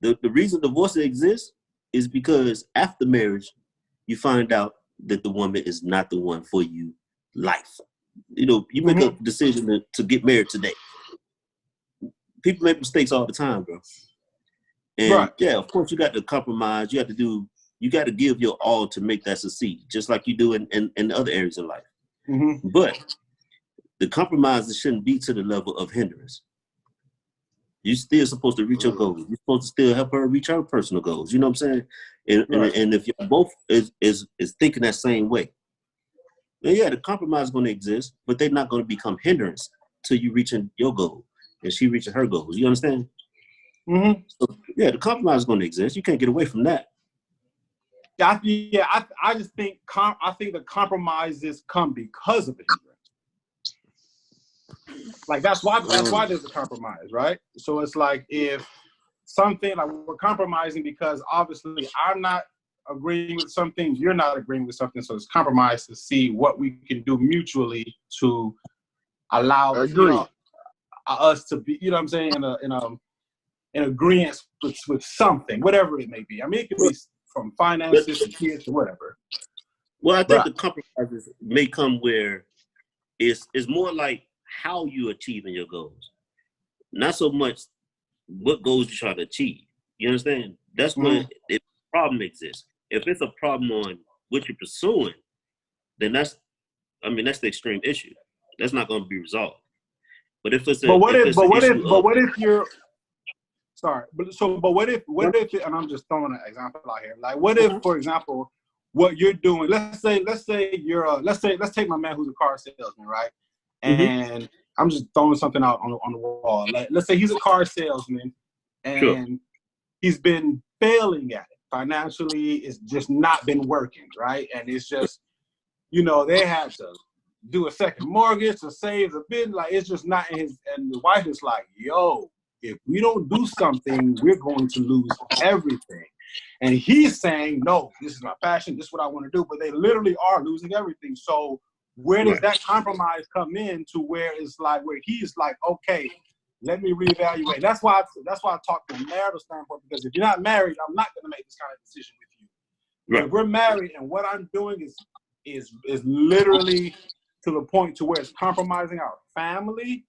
the reason divorces exist is because after marriage, you find out that the woman is not the one for you life. You make a decision to get married today. People make mistakes all the time, bro. And of course you got to compromise. You got to give your all to make that succeed, just like you do in other areas of life. But the compromises shouldn't be to the level of hindrance. You're still supposed to reach your goals. You're supposed to still help her reach her personal goals. You know what I'm saying? And if you're both is thinking that same way, then the compromise is going to exist, but they're not going to become hindrance to you reaching your goal and she reaching her goals. You understand? So, the compromise is going to exist. You can't get away from that. I just think the compromises come because of it. Like that's why there's a compromise, right? So it's like if something, like we're compromising because obviously I'm not agreeing with something, you're not agreeing with something, so it's compromise to see what we can do mutually to allow us to be, what I'm saying, in agreement with something, whatever it may be. I mean, it could be from finances to kids to whatever. Well, I think the compromises may come where it's more like how you achieving your goals, not so much what goals you try to achieve. You understand? That's when the problem exists. If it's a problem on what you're pursuing, then that's the extreme issue. That's not going to be resolved. But if it's what if, and I'm just throwing an example out here. Like, what if, for example, what you're doing, let's take my man who's a car salesman, right? And I'm just throwing something out on the wall. Like, let's say he's a car salesman and he's been failing at it. Financially, it's just not been working, right? And it's just, they had to do a second mortgage to save a bit. Like, it's just not in his. And the wife is like, yo, if we don't do something, we're going to lose everything. And he's saying, no, this is my passion. This is what I want to do. But they literally are losing everything. So where does that compromise come in to where it's like, where he's like, okay, let me reevaluate. That's why I talk from a marital standpoint, because if you're not married, I'm not going to make this kind of decision with you. Right. If we're married and what I'm doing is literally to the point to where it's compromising our family,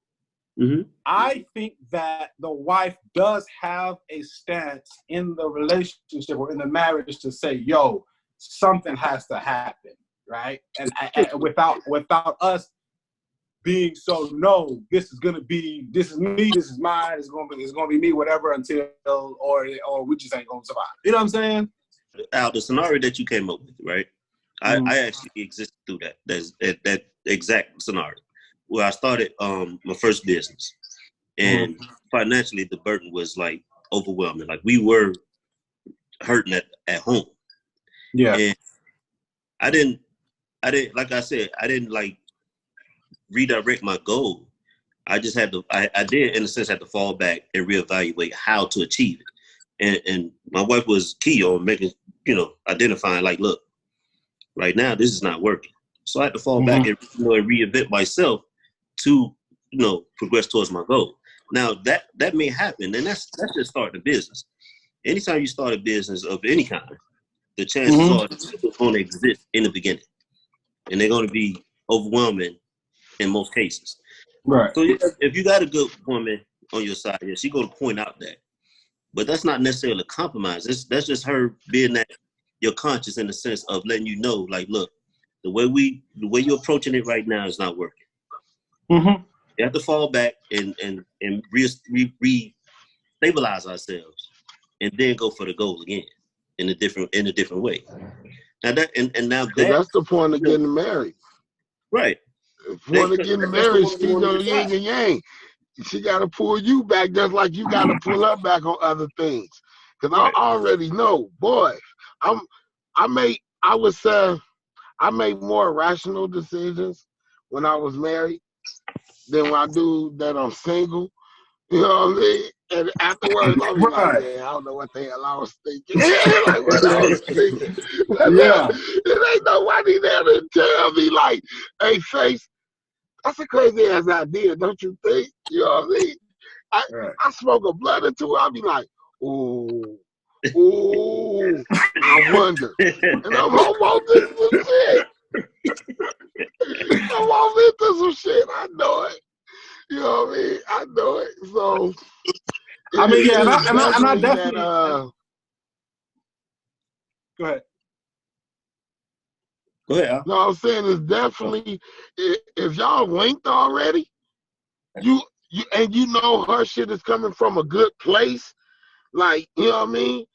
I think that the wife does have a stance in the relationship or in the marriage to say, yo, something has to happen, right? And without us being so, no, this is me, this is mine, it's gonna be me, whatever, until or we just ain't gonna survive. You know what I'm saying? Al, the scenario that you came up with, right? I actually existed through that exact scenario where I started my first business, and financially the burden was like overwhelming. Like, we were hurting at home. Yeah. And I didn't like I said, I didn't like redirect my goal. I just had to I did in a sense have to fall back and reevaluate how to achieve it. And my wife was key on making, identifying like, look, right now this is not working. So I had to fall back and reinvent myself to progress towards my goal. Now that may happen, and that's just starting a business. Anytime you start a business of any kind, the chances are it's going to exist in the beginning, and they're going to be overwhelming in most cases. Right. So if you got a good woman on your side, she's going to point out that, but that's not necessarily a compromise. That's just her being that your conscience in the sense of letting you know, like, look, the way you're approaching it right now is not working. You have to fall back and re-stabilize ourselves, and then go for the goal again in a different way. Now that's the point of getting married. Right. The point of getting married, she go yin and yang. She got to pull you back just like you got to pull her back on other things. Because I already know, boy, I made more rational decisions when I was married than when I do that I'm single. You know what I mean? And afterwards, I'll be like, man, I don't know what the hell I was thinking. Like, what I was thinking. It ain't nobody there to tell me, like, hey, Face, that's a crazy ass idea, don't you think? You know what I mean? I smoke a blunt or two, I'll be like, ooh, I wonder. And I'm almost into some shit. I'm almost into some shit. I know it. You know what I mean? I know it. So, I mean, yeah, and I definitely. Go ahead. Go ahead. No, I'm saying it's definitely, if y'all linked already, you know her shit is coming from a good place. Like, you know what I mean?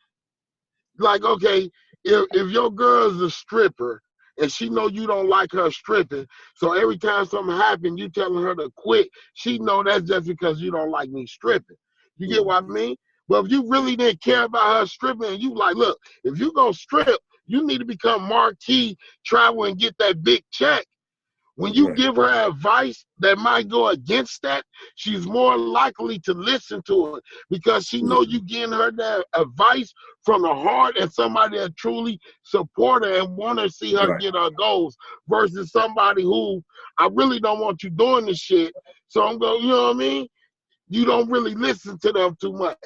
Like, okay, if your girl's a stripper and she know you don't like her stripping, so every time something happens, you telling her to quit, she know that's just because you don't like me stripping. You get what I mean? But if you really didn't care about her stripping and you like, look, if you gonna strip, you need to become marquee, travel and get that big check. When you give her advice that might go against that, she's more likely to listen to it because she know you getting her that advice from the heart and somebody that truly support her and want to see her get her goals versus somebody who, I really don't want you doing this shit. So I'm going, you know what I mean? You don't really listen to them too much.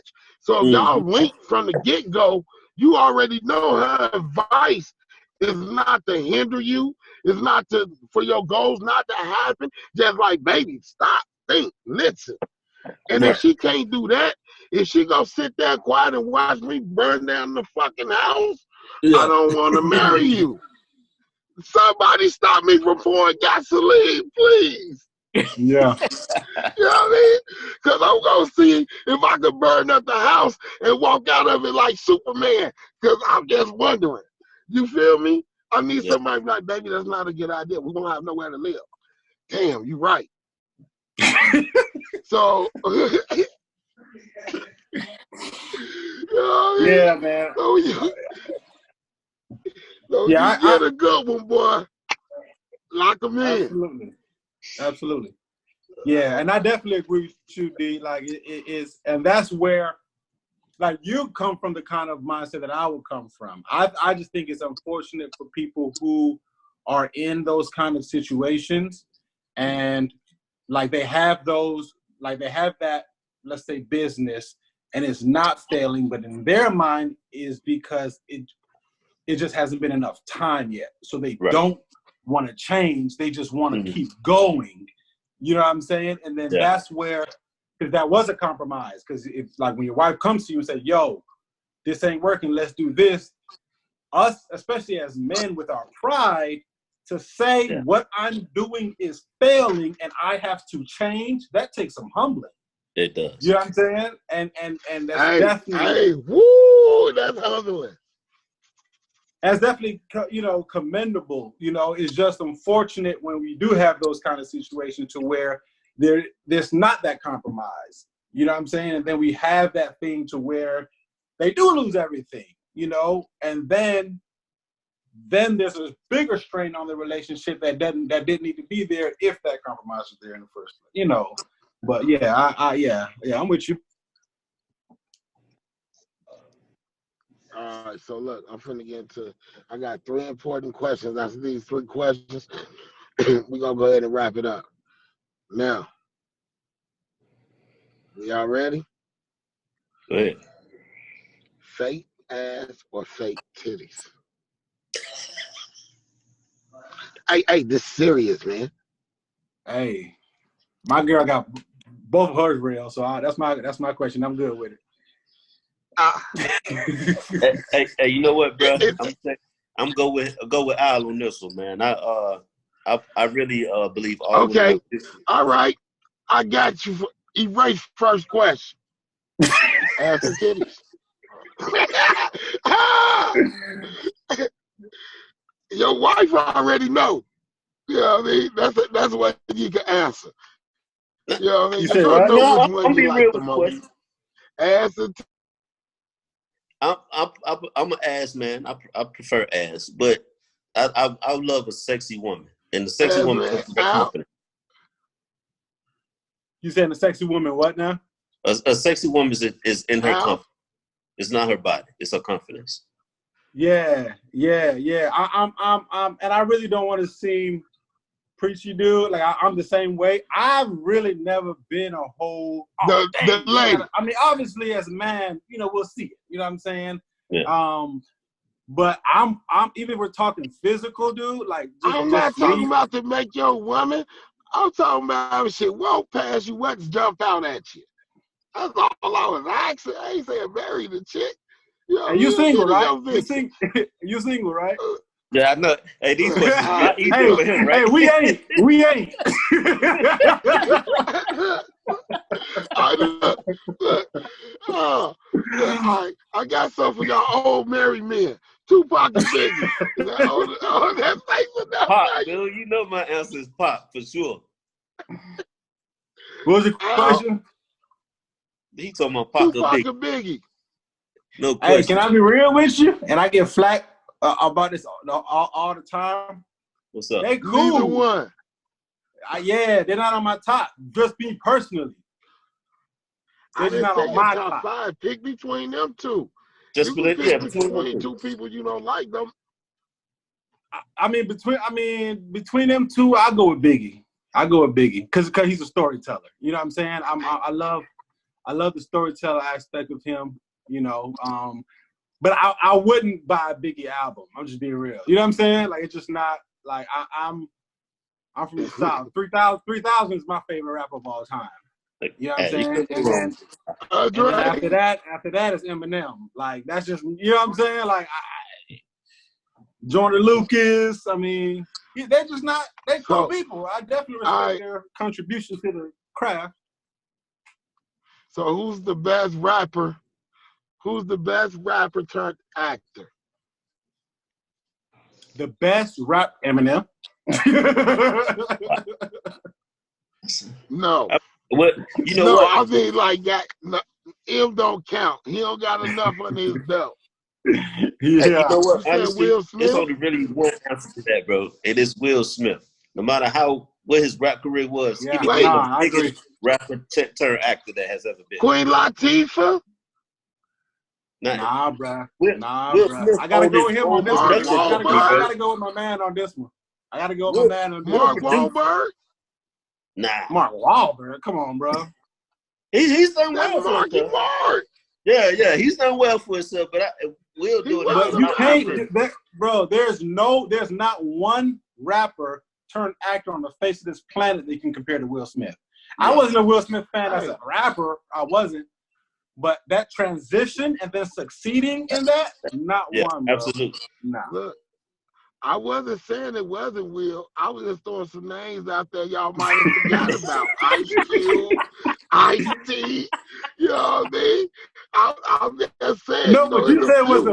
So if y'all link from the get-go, you already know her advice is not to hinder you. It's not for your goals not to happen. Just like, baby, stop, think, listen. And if she can't do that, if she gonna sit there quiet and watch me burn down the fucking house, I don't want to marry you. Somebody stop me from pouring gasoline, please. Yeah. You know what I mean? Because I'm going to see if I can burn up the house and walk out of it like Superman. Because I'm just wondering. You feel me? I need somebody like, baby, that's not a good idea. We're going to have nowhere to live. Damn, you right. So, you know, yeah, man. So you get a good one, boy. Lock them in. Absolutely. Absolutely. Yeah, and I definitely agree with you, D. Like it is, and that's where, like, you come from the kind of mindset that I would come from. I just think it's unfortunate for people who are in those kind of situations, and like they have that, let's say, business, and it's not failing, but in their mind is because it just hasn't been enough time yet. So they don't want to change. They just want to keep going. You know what I'm saying? And then that's where, because that was a compromise. Because if, like, when your wife comes to you and says, yo, this ain't working, let's do this. Us, especially as men with our pride, to say what I'm doing is failing and I have to change, that takes some humbling. It does. You know what I'm saying? And that's definitely that's humbling. That's definitely, commendable. It's just unfortunate when we do have those kind of situations to where there's not that compromise. You know what I'm saying? And then we have that thing to where they do lose everything, and then there's a bigger strain on the relationship that didn't need to be there if that compromise was there in the first place, But yeah, I'm with you. All right, so look, I'm finna get into. I got 3 important questions. After these 3 questions, we're gonna go ahead and wrap it up. Now, y'all ready? Go ahead. Fake ass or fake titties? Hey, this serious, man. Hey, my girl got both of hers real, so that's my question. I'm good with it. Hey, you know what, bro? I'm go with Al on this one, man. I really believe all. Okay, all right, I got you. Erase first question. Ass or titties? Your wife already know. You know what I mean? That's what you can answer. You know what I mean? You said right now? I'm being real with the question. Ass or I'm an ass man. I prefer ass, but I love a sexy woman, and the sexy woman comes with confidence. You saying the sexy woman what now? A sexy woman is in her confidence. It's not her body; it's her confidence. Yeah. I'm and I really don't want to seem preachy, dude. Like I'm the same way. I've really never been a whole the lady. I mean, obviously as a man, we'll see it. You know what I'm saying? Yeah. But I'm even if we're talking physical, dude. Like I'm not talking about to make your woman. I'm talking about shit walk past you, what's jump out at you. That's all I was asking. I ain't saying marry the chick. And you single, right? You single, right? Yeah, I know. Hey, these questions not easy for him, right? Hey, we ain't. I got something for y'all old married men. Tupac and Biggie. That face enough. Pop, Bill, you know my answer is Pop for sure. What was the question? He talking about Pop Tupac and Biggie. No question. Hey, can I be real with you? And I get flack about this all the time. What's up? They cool. Neither one. Yeah, they're not on my top. Just me personally. They're just not on my top 5. Pick between them two. Just you can pick between 2 people you don't like them. Between them two, I go with Biggie. Because he's a storyteller. You know what I'm saying? I love the storyteller aspect of him. But I wouldn't buy a Biggie album. I'm just being real. You know what I'm saying? Like, it's just not like I'm from the South. 3000 is my favorite rapper of all time. You know what I'm saying? And then after that is Eminem. Like, that's just, you know what I'm saying? Like, Jordan Lucas. I mean, they're just not. They're cool people. I definitely respect their contribution to the craft. So who's the best rapper? Who's the best rapper turned actor? The best rap, Eminem. No. What? You know what? I mean, like that. No, him don't count. He don't got enough on his belt. Yeah. Hey, you know what? You Honestly, Will Smith? there's only really one answer to that, bro. It is Will Smith. No matter what his rap career was, Yeah, he became I the agree. biggest rapper turned actor that has ever been. Queen Latifah. Nah, bruh. Will Smith I gotta go with him on this one. Mark Wahlberg. I gotta go with my man on this one. Mark Wahlberg. Nah. Mark Wahlberg. Come on, bro. He's done That's well for Marky himself. Mark. Yeah, he's done well for himself, but Will do it. But you can't, bro. There's not one rapper turned actor on the face of this planet that you can compare to Will Smith. Yeah. I wasn't a Will Smith fan as a rapper. I wasn't. But that transition and then succeeding in that, not one, bro. Absolutely. Nah. Look, I wasn't saying it wasn't Will. I was just throwing some names out there y'all might have forgot about. Ice Cube, Ice-T, you know what I mean? I'm just saying. No, but you said who's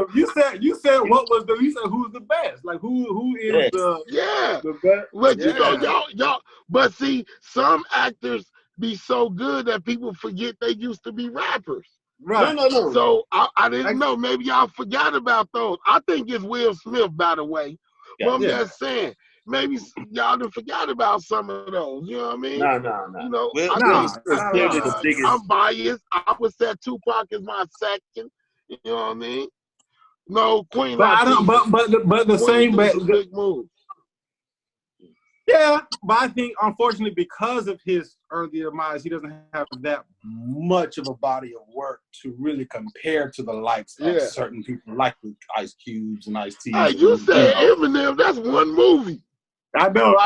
the best? Like who is the best? But you know, y'all. But see, some actors be so good that people forget they used to be rappers. Right. No. So I didn't know. Maybe y'all forgot about those. I think it's Will Smith, by the way. But I'm just saying, maybe y'all done forgot about some of those. You know what I mean? No. You know, I'm biased. I would say Tupac is my second. You know what I mean? No, Queen. But I don't. But the same. But big move. Yeah, but I think unfortunately because of his early demise, he doesn't have that much of a body of work to really compare to the likes of certain people like the Ice Cubes and Ice-T. Hey, you said Eminem, that's one movie. I know.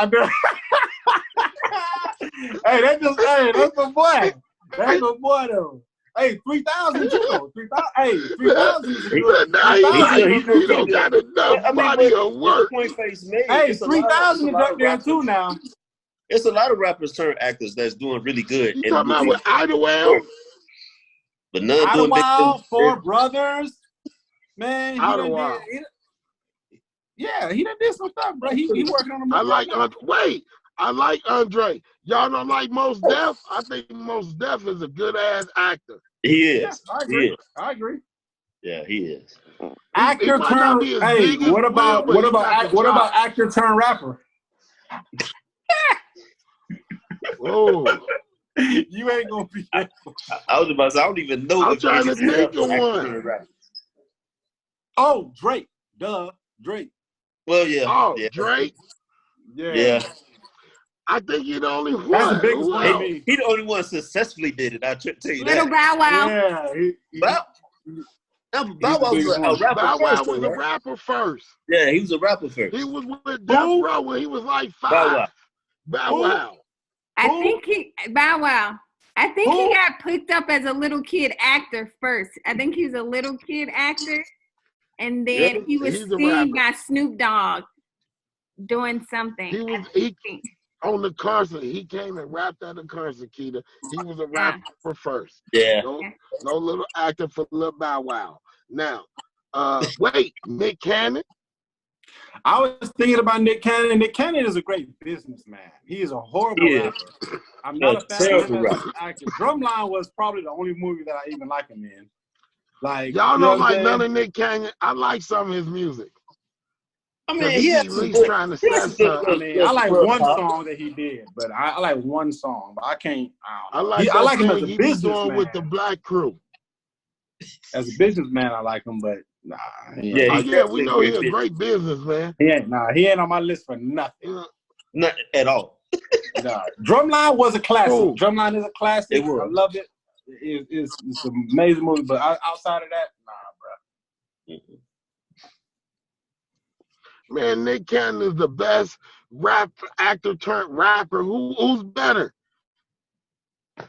Hey, that's my boy. That's my boy though. Hey, 3,000 too though. 3,000. Hey, 3,000 is good. He don't got enough body of work. Hey, 3,000 is up there too now. It's a lot of rappers turned actors that's doing really good. You talking about with Idlewild? But none doing Idlewild, Four Brothers. Man, he done did some stuff, bro. He working on a movie. I like Andre. Y'all don't like Mos Def? I think Mos Def is a good ass actor. He is. Yeah, I agree. Yeah, he is. Actor turned. Hey, what about actor turned rapper? Oh, you ain't gonna be. I was about to say, I don't even know. I'm trying to think of one. Oh, Drake. Duh, Drake. Well, yeah. Oh, yeah. Drake. Yeah. I think you're the only one. That's the biggest one to me. He the only one successfully did it. I'll tell you Little that. Bow Wow. Yeah. Bow Wow was a rapper Bow Wow first. was a rapper first. Yeah, he was a rapper first. He was with Death Row when he was like 5. Bow Wow. I think he got picked up as a little kid actor first. I think he was a little kid actor. And then he was seen by Snoop Dogg doing something. He on the concert. He came and rapped at the concert, Keita. He was a rapper first. Yeah. No little actor for Lil Bow Wow. Now, wait, Nick Cannon? I was thinking about Nick Cannon. Nick Cannon is a great businessman. He is a horrible rapper. I'm not a fan of him as an actor. Drumline was probably the only movie that I even like him in. Like y'all don't like none of Nick Cannon. I like some of his music. I mean, he's at least trying to set stuff. I mean, I like one song that he did, but I like one song, but I can't. I like him as a businessman. With the Black Crew. As a businessman, I like him, but nah. We know he's a great businessman. He ain't on my list for nothing. Not at all. Nah. Drumline was a classic. Ooh. Drumline is a classic. I love it. It's an amazing movie, but outside of that, nah, bro. Mm-hmm. Man, Nick Cannon is the best actor turned rapper. Who's better?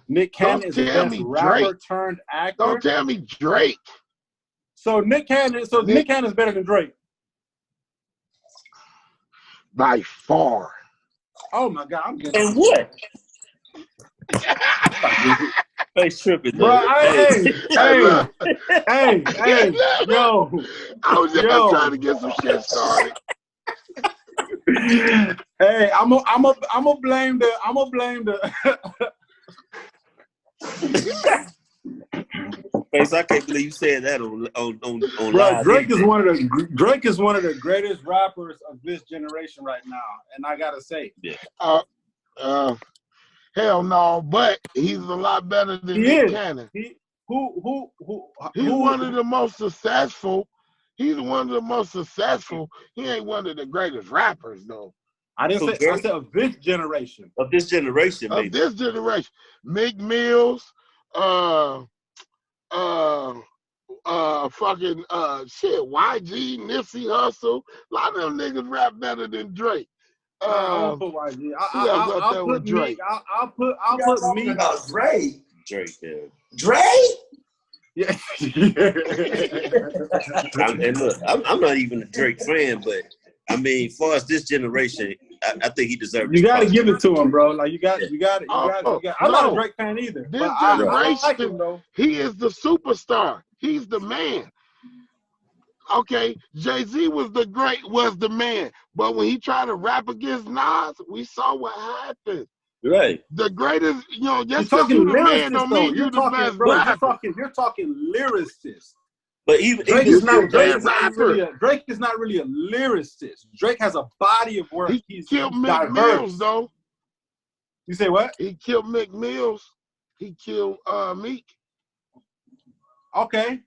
Nick Cannon is the best rapper turned actor. Don't tell me Drake. So Nick Cannon is better than Drake. By far. Oh my God, I'm getting. And what? Face tripping, bro. Hey, yo. I was just trying to get some shit started. Hey, I'm gonna blame the Face, I can't believe you said that on Bro, live. Drake is one of the greatest rappers of this generation right now, and I gotta say, yeah. Hell no, but he's a lot better than he Nick is. Cannon. He's one of the most successful. He's one of the most successful. He ain't one of the greatest rappers though. I didn't say. I said of this generation. Of this generation, maybe. Of this generation, Meek Mills, fucking shit, YG, Nipsey Hussle. A lot of them niggas rap better than Drake. I won't put YG. I'll put Drake. Meek. I'll put Meek. About Drake. Drake, yeah. Drake? Yeah. And look, I'm not even a Drake fan, but I mean, as far as this generation, I think he deserves. You got to give it to him, bro. Like you got. I'm not a Drake fan either. This but generation, I like him, though. He is the superstar. He's the man. Okay, Jay-Z was the man, but when he tried to rap against Nas, we saw what happened. Right. The greatest, just you're talking the man don't mean you're you the talking, best bro, rapper. You're talking lyricist. But even Drake is not really a lyricist. Drake has a body of work. He killed Mick Mills, though. You say what? He killed Mick Mills. He killed Meek. Okay.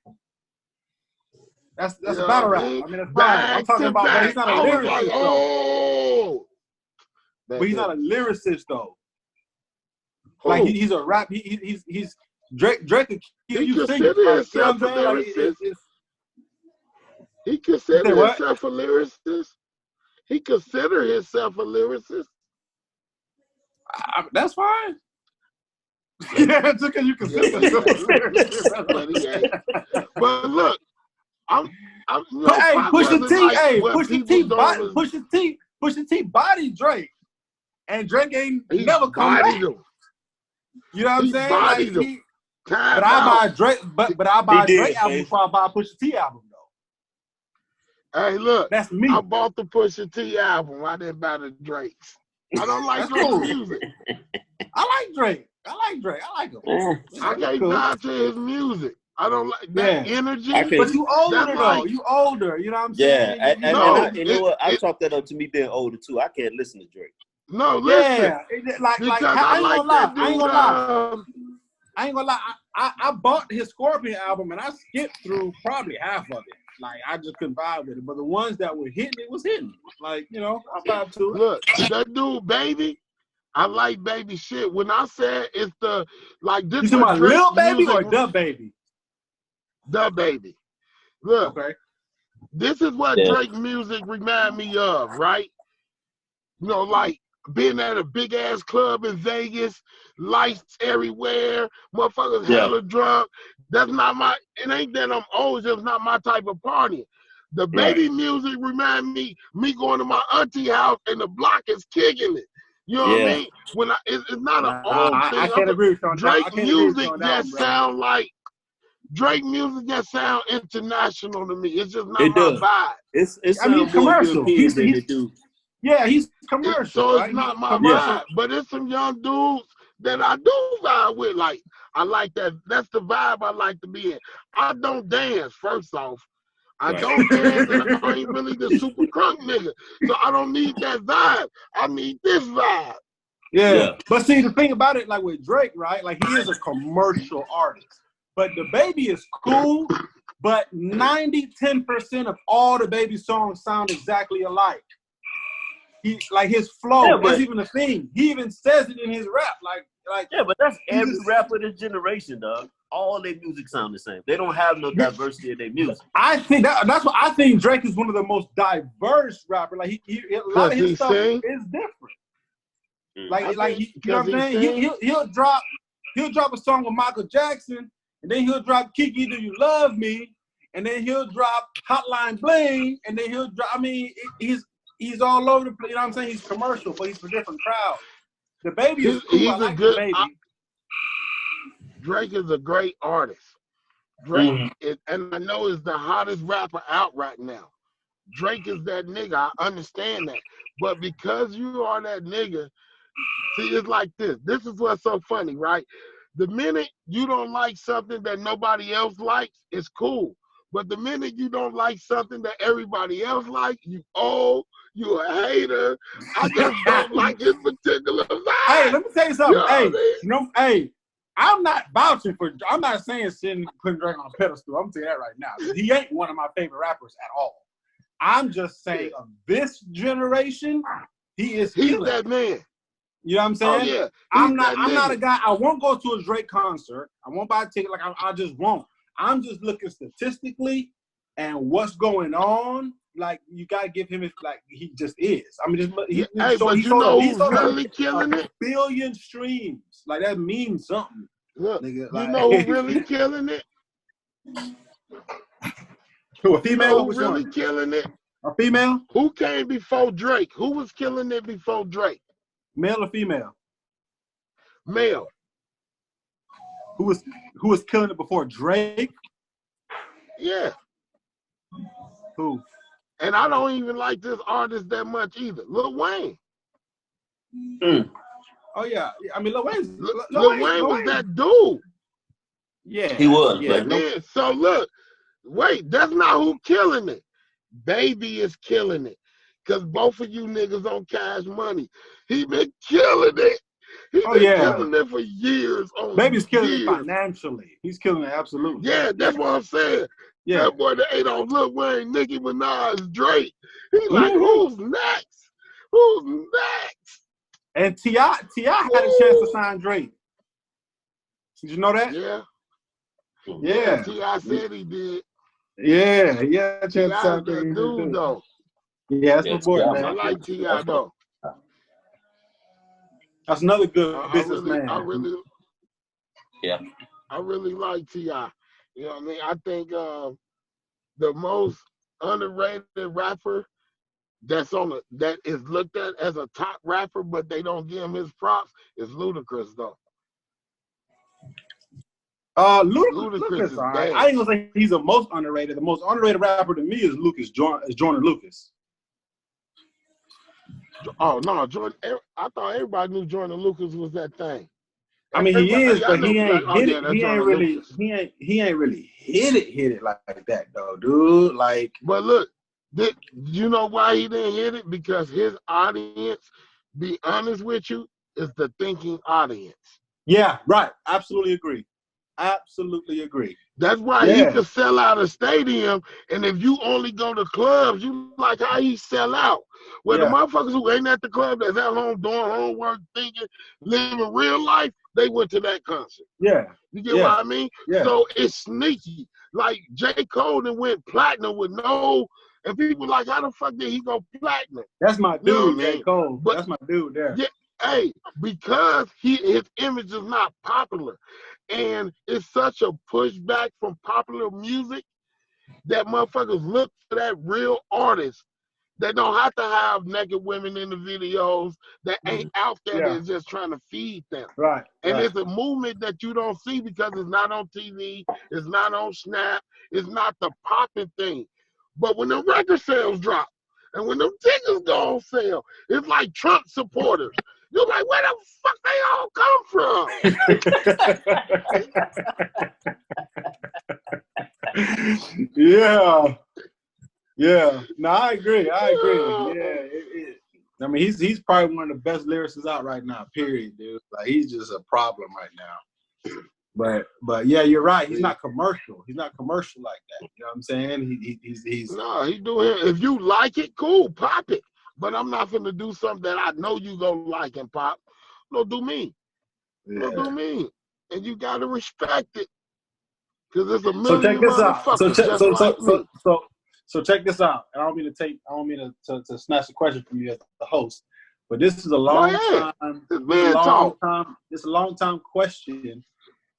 That's a battle rap. I mean, that's fine. I'm talking about, but he's not a lyricist, though. But he's not a lyricist, though. Like he's a rap. He's Drake could kill you singing. He considered himself a lyricist. He considered himself a lyricist. That's fine. Yeah, just because you consider yourself a lyricist. But look, Pusha T body Drake, and Drake ain't never come back. You know what I'm saying? But I buy Drake, but I buy Drake album before I buy Pusha T album though. Hey, look, that's me. I bought the Pusha T album. I didn't buy the Drake's. I don't like Drake's music. I like Drake. I like him. I can't nod to his music. I don't like that energy. But you older though. You older. You know what I'm saying? Yeah, you know what? I chalk that up to me being older too. I can't listen to Drake. No, listen. Yeah, I ain't gonna lie. I bought his Scorpion album and I skipped through probably half of it. Like I just couldn't vibe with it. But the ones that were hitting, it was hitting. Like I vibe to it. Look, that dude, Baby. I like Baby shit. When I said it's the this. You talking about Lil Baby or Da Baby? Da Baby. Look, this is what Drake music remind me of, right? Like being at a big ass club in Vegas, lights everywhere, motherfuckers hella drunk. That's not it ain't that I'm old, it's just not my type of party. The Baby music remind me going to my auntie house and the block is kicking it. You know what I mean? When it's not an old thing. I can't agree with you on that. Drake music just sound like Drake music just sound international to me. It's just not my vibe. It's commercial. He's commercial. So it's not my vibe. But it's some young dudes that I do vibe with. Like I like that. That's the vibe I like to be in. I don't dance, first off. I don't dance, and I ain't really the super crunk nigga. So I don't need that vibe. I need this vibe. Yeah. But see, the thing about it, like with Drake, right? Like he is a commercial artist. But the Baby is cool, but 10% of all the Baby songs sound exactly alike. His flow, that's even a thing. He even says it in his rap. But that's every rapper this generation, dog. All their music sound the same. They don't have no diversity in their music. I think that's what I think. Drake is one of the most diverse rappers. Like a lot of his stuff is different. You know what I'm saying? He'll drop a song with Michael Jackson, and then he'll drop Kiki, Do You Love Me, and then he'll drop Hotline Bling, and then he'll drop. I mean, he's all over the place. You know what I'm saying? He's commercial, but he's for different crowds. The Baby is cool. I like the Baby. Drake is a great artist. Drake and I know is the hottest rapper out right now. Drake is that nigga. I understand that. But because you are that nigga, see, it's like this. This is what's so funny, right? The minute you don't like something that nobody else likes, it's cool. But the minute you don't like something that everybody else likes, you a hater. I just don't like his particular vibe. Hey, let me tell you something. You know what I mean? I'm not vouching for. I'm not saying putting Drake on a pedestal. I'm telling you that right now. He ain't one of my favorite rappers at all. I'm just saying of this generation, he's that man. You know what I'm saying? Oh yeah. I'm not a guy. I won't go to a Drake concert. I won't buy a ticket. Like I just won't. I'm just looking statistically and what's going on. Like you gotta give him his like he just is. I mean, he's really killing it? Billion streams. Like that means something. Look, nigga, you know who really killing it? Who, a female? Who really killing it? A female? Who came before Drake? Who was killing it before Drake? Male or female? Male. Who was killing it before Drake? Yeah. Who? And I don't even like this artist that much either. Lil Wayne. Oh yeah. I mean, Lil Wayne was that dude. Yeah. He was. Yeah. Man, so look, wait, that's not who killing it. Baby is killing it. Because both of you niggas on Cash Money. He been killing it. He been killing it for years. Baby's killing it financially. He's killing it absolutely. Yeah, that's what I'm saying. Yeah. That boy that ate on Lil Wayne, Nicki Minaj, Drake. He's like, who's next? Who's next? And T.I. had a chance to sign Drake. Did you know that? Yeah. Yeah. T.I. said he did. Yeah, yeah. T.I. that dude, though. Yeah, that's my boy, man. I like T.I. though. That's another good businessman. I really like T.I. You know what I mean? I think the most underrated rapper that is looked at as a top rapper, but they don't give him his props is Ludacris, though. Ludacris is right. I ain't gonna say he's the most underrated. The most underrated rapper to me is Jordan Lucas. Oh no, Jordan! I thought everybody knew Jordan Lucas was that thing. I mean, he is, but he ain't hit it. He ain't really hit it like that, though, dude. Like, but look, you know why he didn't hit it? Because his audience, be honest with you, is the thinking audience. Yeah, right. Absolutely agree. That's why he could sell out a stadium, and if you only go to clubs, you like how he sell out. Well, the motherfuckers who ain't at the club, that's at home doing homework, thinking, living real life, they went to that concert. Yeah. You get what I mean? Yeah. So it's sneaky. Like J. Cole and went platinum with and people like, how the fuck did he go platinum? That's my dude, you know J. Cole. That's my dude there. Yeah, hey, because his image is not popular. And it's such a pushback from popular music that motherfuckers look for that real artist that don't have to have naked women in the videos, that ain't out there, that's just trying to feed them. Right. And it's a movement that you don't see because it's not on TV, it's not on Snap, it's not the popping thing. But when the record sales drop and when the tickets go on sale, it's like Trump supporters. You're like, where the fuck they all come from? Yeah. No, I agree. Yeah. I mean, he's probably one of the best lyricists out right now. Period, dude. Like he's just a problem right now. But yeah, you're right. He's not commercial. He's not commercial like that. You know what I'm saying? He's no. He doing. If you like it, cool, pop it. But I'm not gonna do something that I know you gonna like and pop. No, do me. No, do me. And you gotta respect it. Because there's a million motherfuckers just like me. So check this out. I don't mean to snatch the question from you as the host, but this is a long time question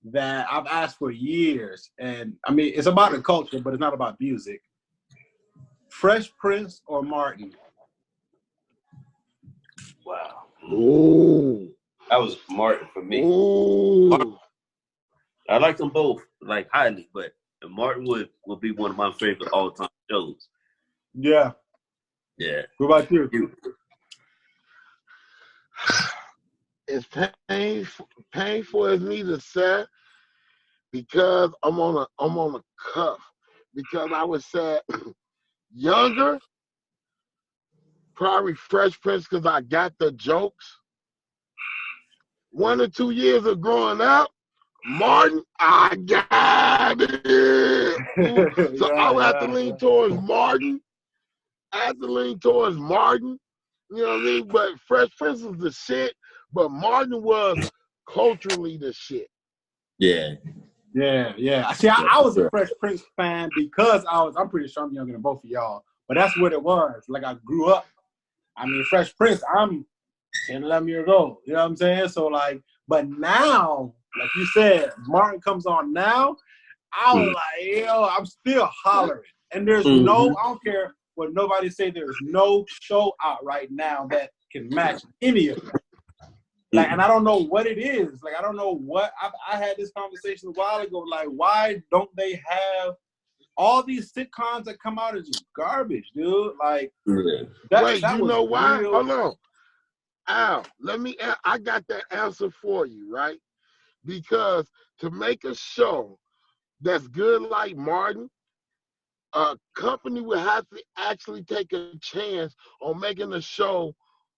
that I've asked for years. And I mean, it's about the culture, but it's not about music. Fresh Prince or Martin? Wow. Ooh. That was Martin for me. Ooh. I like them both, like highly, but Martin would be one of my favorite all-time shows. Yeah. Yeah. What about you? It's painful as me to say because I'm on a cuff. Because I would say younger, probably Fresh Prince because I got the jokes. 1 or 2 years of growing up, Martin, I got it. So I would have to lean towards Martin. I have to lean towards Martin. You know what I mean? But Fresh Prince was the shit. But Martin was culturally the shit. Yeah. See, I was a Fresh Prince fan because I'm pretty sure I'm younger than both of y'all. But that's what it was. Like, I grew up. I mean, Fresh Prince, I'm 10, 11 years old. You know what I'm saying? So, like, but now, like you said, Martin comes on now. I was like, yo, I'm still hollering. And there's no, I don't care what nobody say, there's no show out right now that can match any of it. Like, and I don't know what it is. Like, I don't know what, I had this conversation a while ago. Like, why don't they have all these sitcoms that come out as just garbage, dude? Like, wait, you know why? Hold on. Al, I got that answer for you, right? Because to make a show that's good like Martin, a company would have to actually take a chance on making a show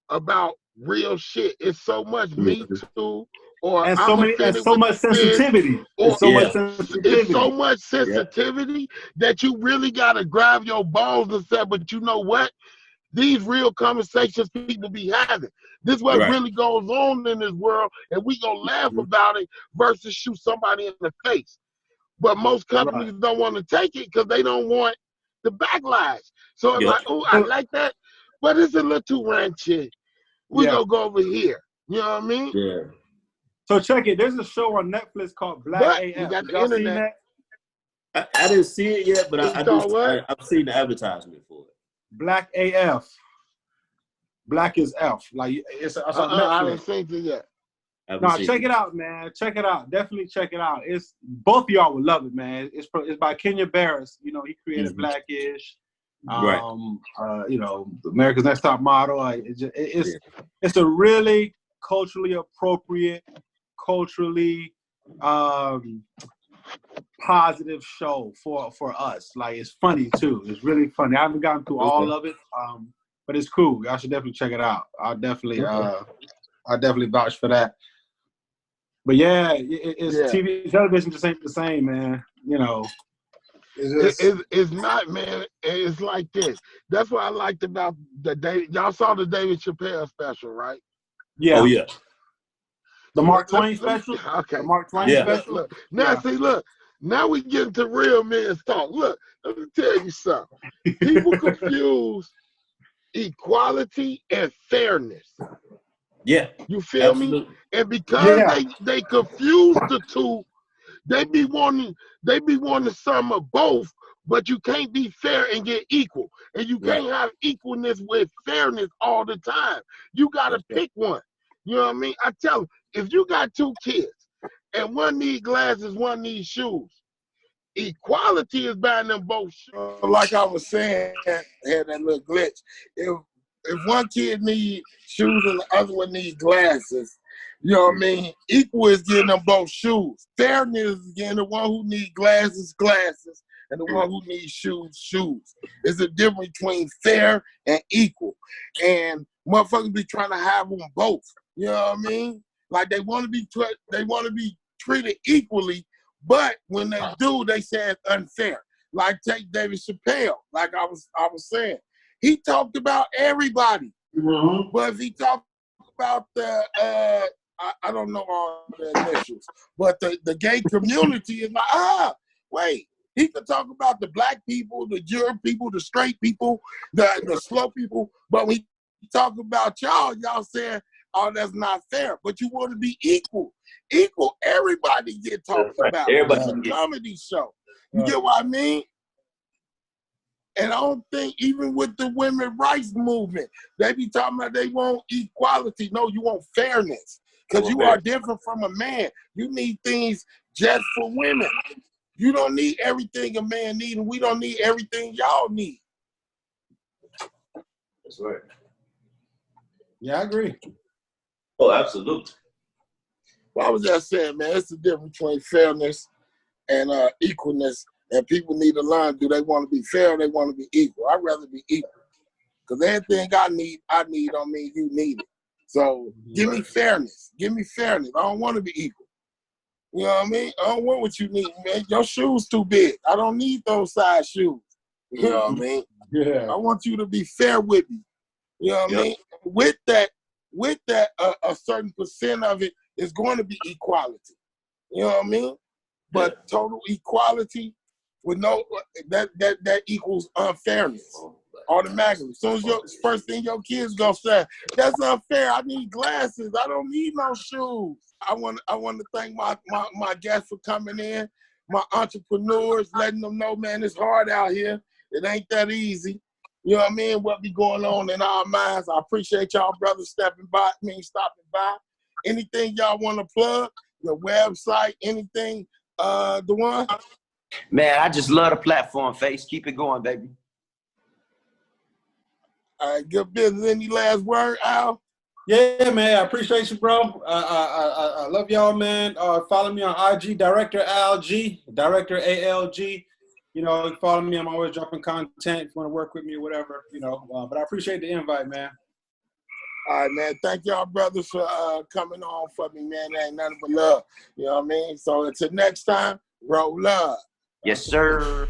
about real shit. It's so much Me Too, or and so much sensitivity. It's so much sensitivity that you really gotta grab your balls and say, but you know what? These real conversations people be having. This is what really goes on in this world, and we gonna laugh about it versus shoot somebody in the face. But most companies don't want to take it because they don't want the backlash. So it's like, oh, I like that, but it's a little too ranchy. We gonna go over here. You know what I mean? Yeah. So check it. There's a show on Netflix called Black AF. You got Did the y'all internet. seen that? I didn't see it yet, but I've seen the advertisement for it. Black AF. Black is F. Like it's on Netflix. I haven't seen it yet. No, check it out, man. Check it out. Definitely check it out. It's both of y'all would love it, man. It's by Kenya Barris. You know, he created Blackish. You know, America's Next Top Model. It's a really culturally appropriate, culturally positive show for us. Like, it's funny too. It's really funny. I haven't gotten through all of it, but it's cool. Y'all should definitely check it out. I'll definitely vouch for that. But yeah, TV, television just ain't the same, man. You know, it's not, man. It's like this. That's what I liked about y'all saw the David Chappelle special, right? Yeah. Oh yeah. The Mark Twain special. Okay. The Mark Twain special. Look. Now see, look. Now we get into real men's talk. Look, let me tell you something. People confuse equality and fairness. Yeah. You feel me? And because they confuse the two, they be wanting some of both, but you can't be fair and get equal. And you can't have equalness with fairness all the time. You gotta pick one. You know what I mean? I tell them, if you got 2 kids and one needs glasses, one needs shoes, equality is buying them both shoes. Like I was saying, I had that little glitch. If one kid needs shoes and the other one needs glasses, you know what I mean? Equal is getting them both shoes. Fairness is getting the one who needs glasses, and the one who needs shoes. There's a difference between fair and equal. And motherfuckers be trying to have them both. You know what I mean? Like they want to be treated equally, but when they do, they say it's unfair. Like take David Chappelle, like I was saying. He talked about everybody, but if he talked about the I don't know all the initials, but the gay community is like, wait, he could talk about the black people, the Jewish people, the straight people, the slow people, but when he talk about y'all saying, oh, that's not fair. But you want to be equal. Equal, everybody get talked about. It's a comedy show. You get what I mean? And I don't think even with the women's rights movement, they be talking about they want equality. No, you want fairness. Because you are different from a man. You need things just for women. You don't need everything a man needs, and we don't need everything y'all need. That's right. Yeah, I agree. Oh, absolutely. Well, I was just saying, man, it's the difference between fairness and equalness, and people need to learn, do they want to be fair or they want to be equal? I'd rather be equal, because everything I need don't mean you need it. So give me fairness. Give me fairness. I don't want to be equal. You know what I mean? I don't want what you need, man. Your shoes too big. I don't need those size shoes. You know what I mean? Yeah. I want you to be fair with me. You know what I mean? With that, a certain percent of it is going to be equality. You know what I mean? But total equality with no that equals unfairness automatically. As soon as your first thing your kids gonna say, that's unfair. I need glasses. I don't need no shoes. I want to thank my guests for coming in, my entrepreneurs, letting them know, man, it's hard out here. It ain't that easy. You know what I mean? What be going on in our minds. I appreciate y'all brothers stopping by. Anything y'all want to plug? Your website, anything, DeJuan? Man, I just love the platform, Face. Keep it going, baby. All right, good business. Any last word, Al? Yeah, man. I appreciate you, bro. I love y'all, man. Follow me on IG, Director ALG, Director ALG. You know, follow me. I'm always dropping content if you want to work with me or whatever, you know. But I appreciate the invite, man. All right, man. Thank y'all brothers for coming on for me, man. There ain't nothing but love. You know what I mean? So until next time, roll love. Yes, sir.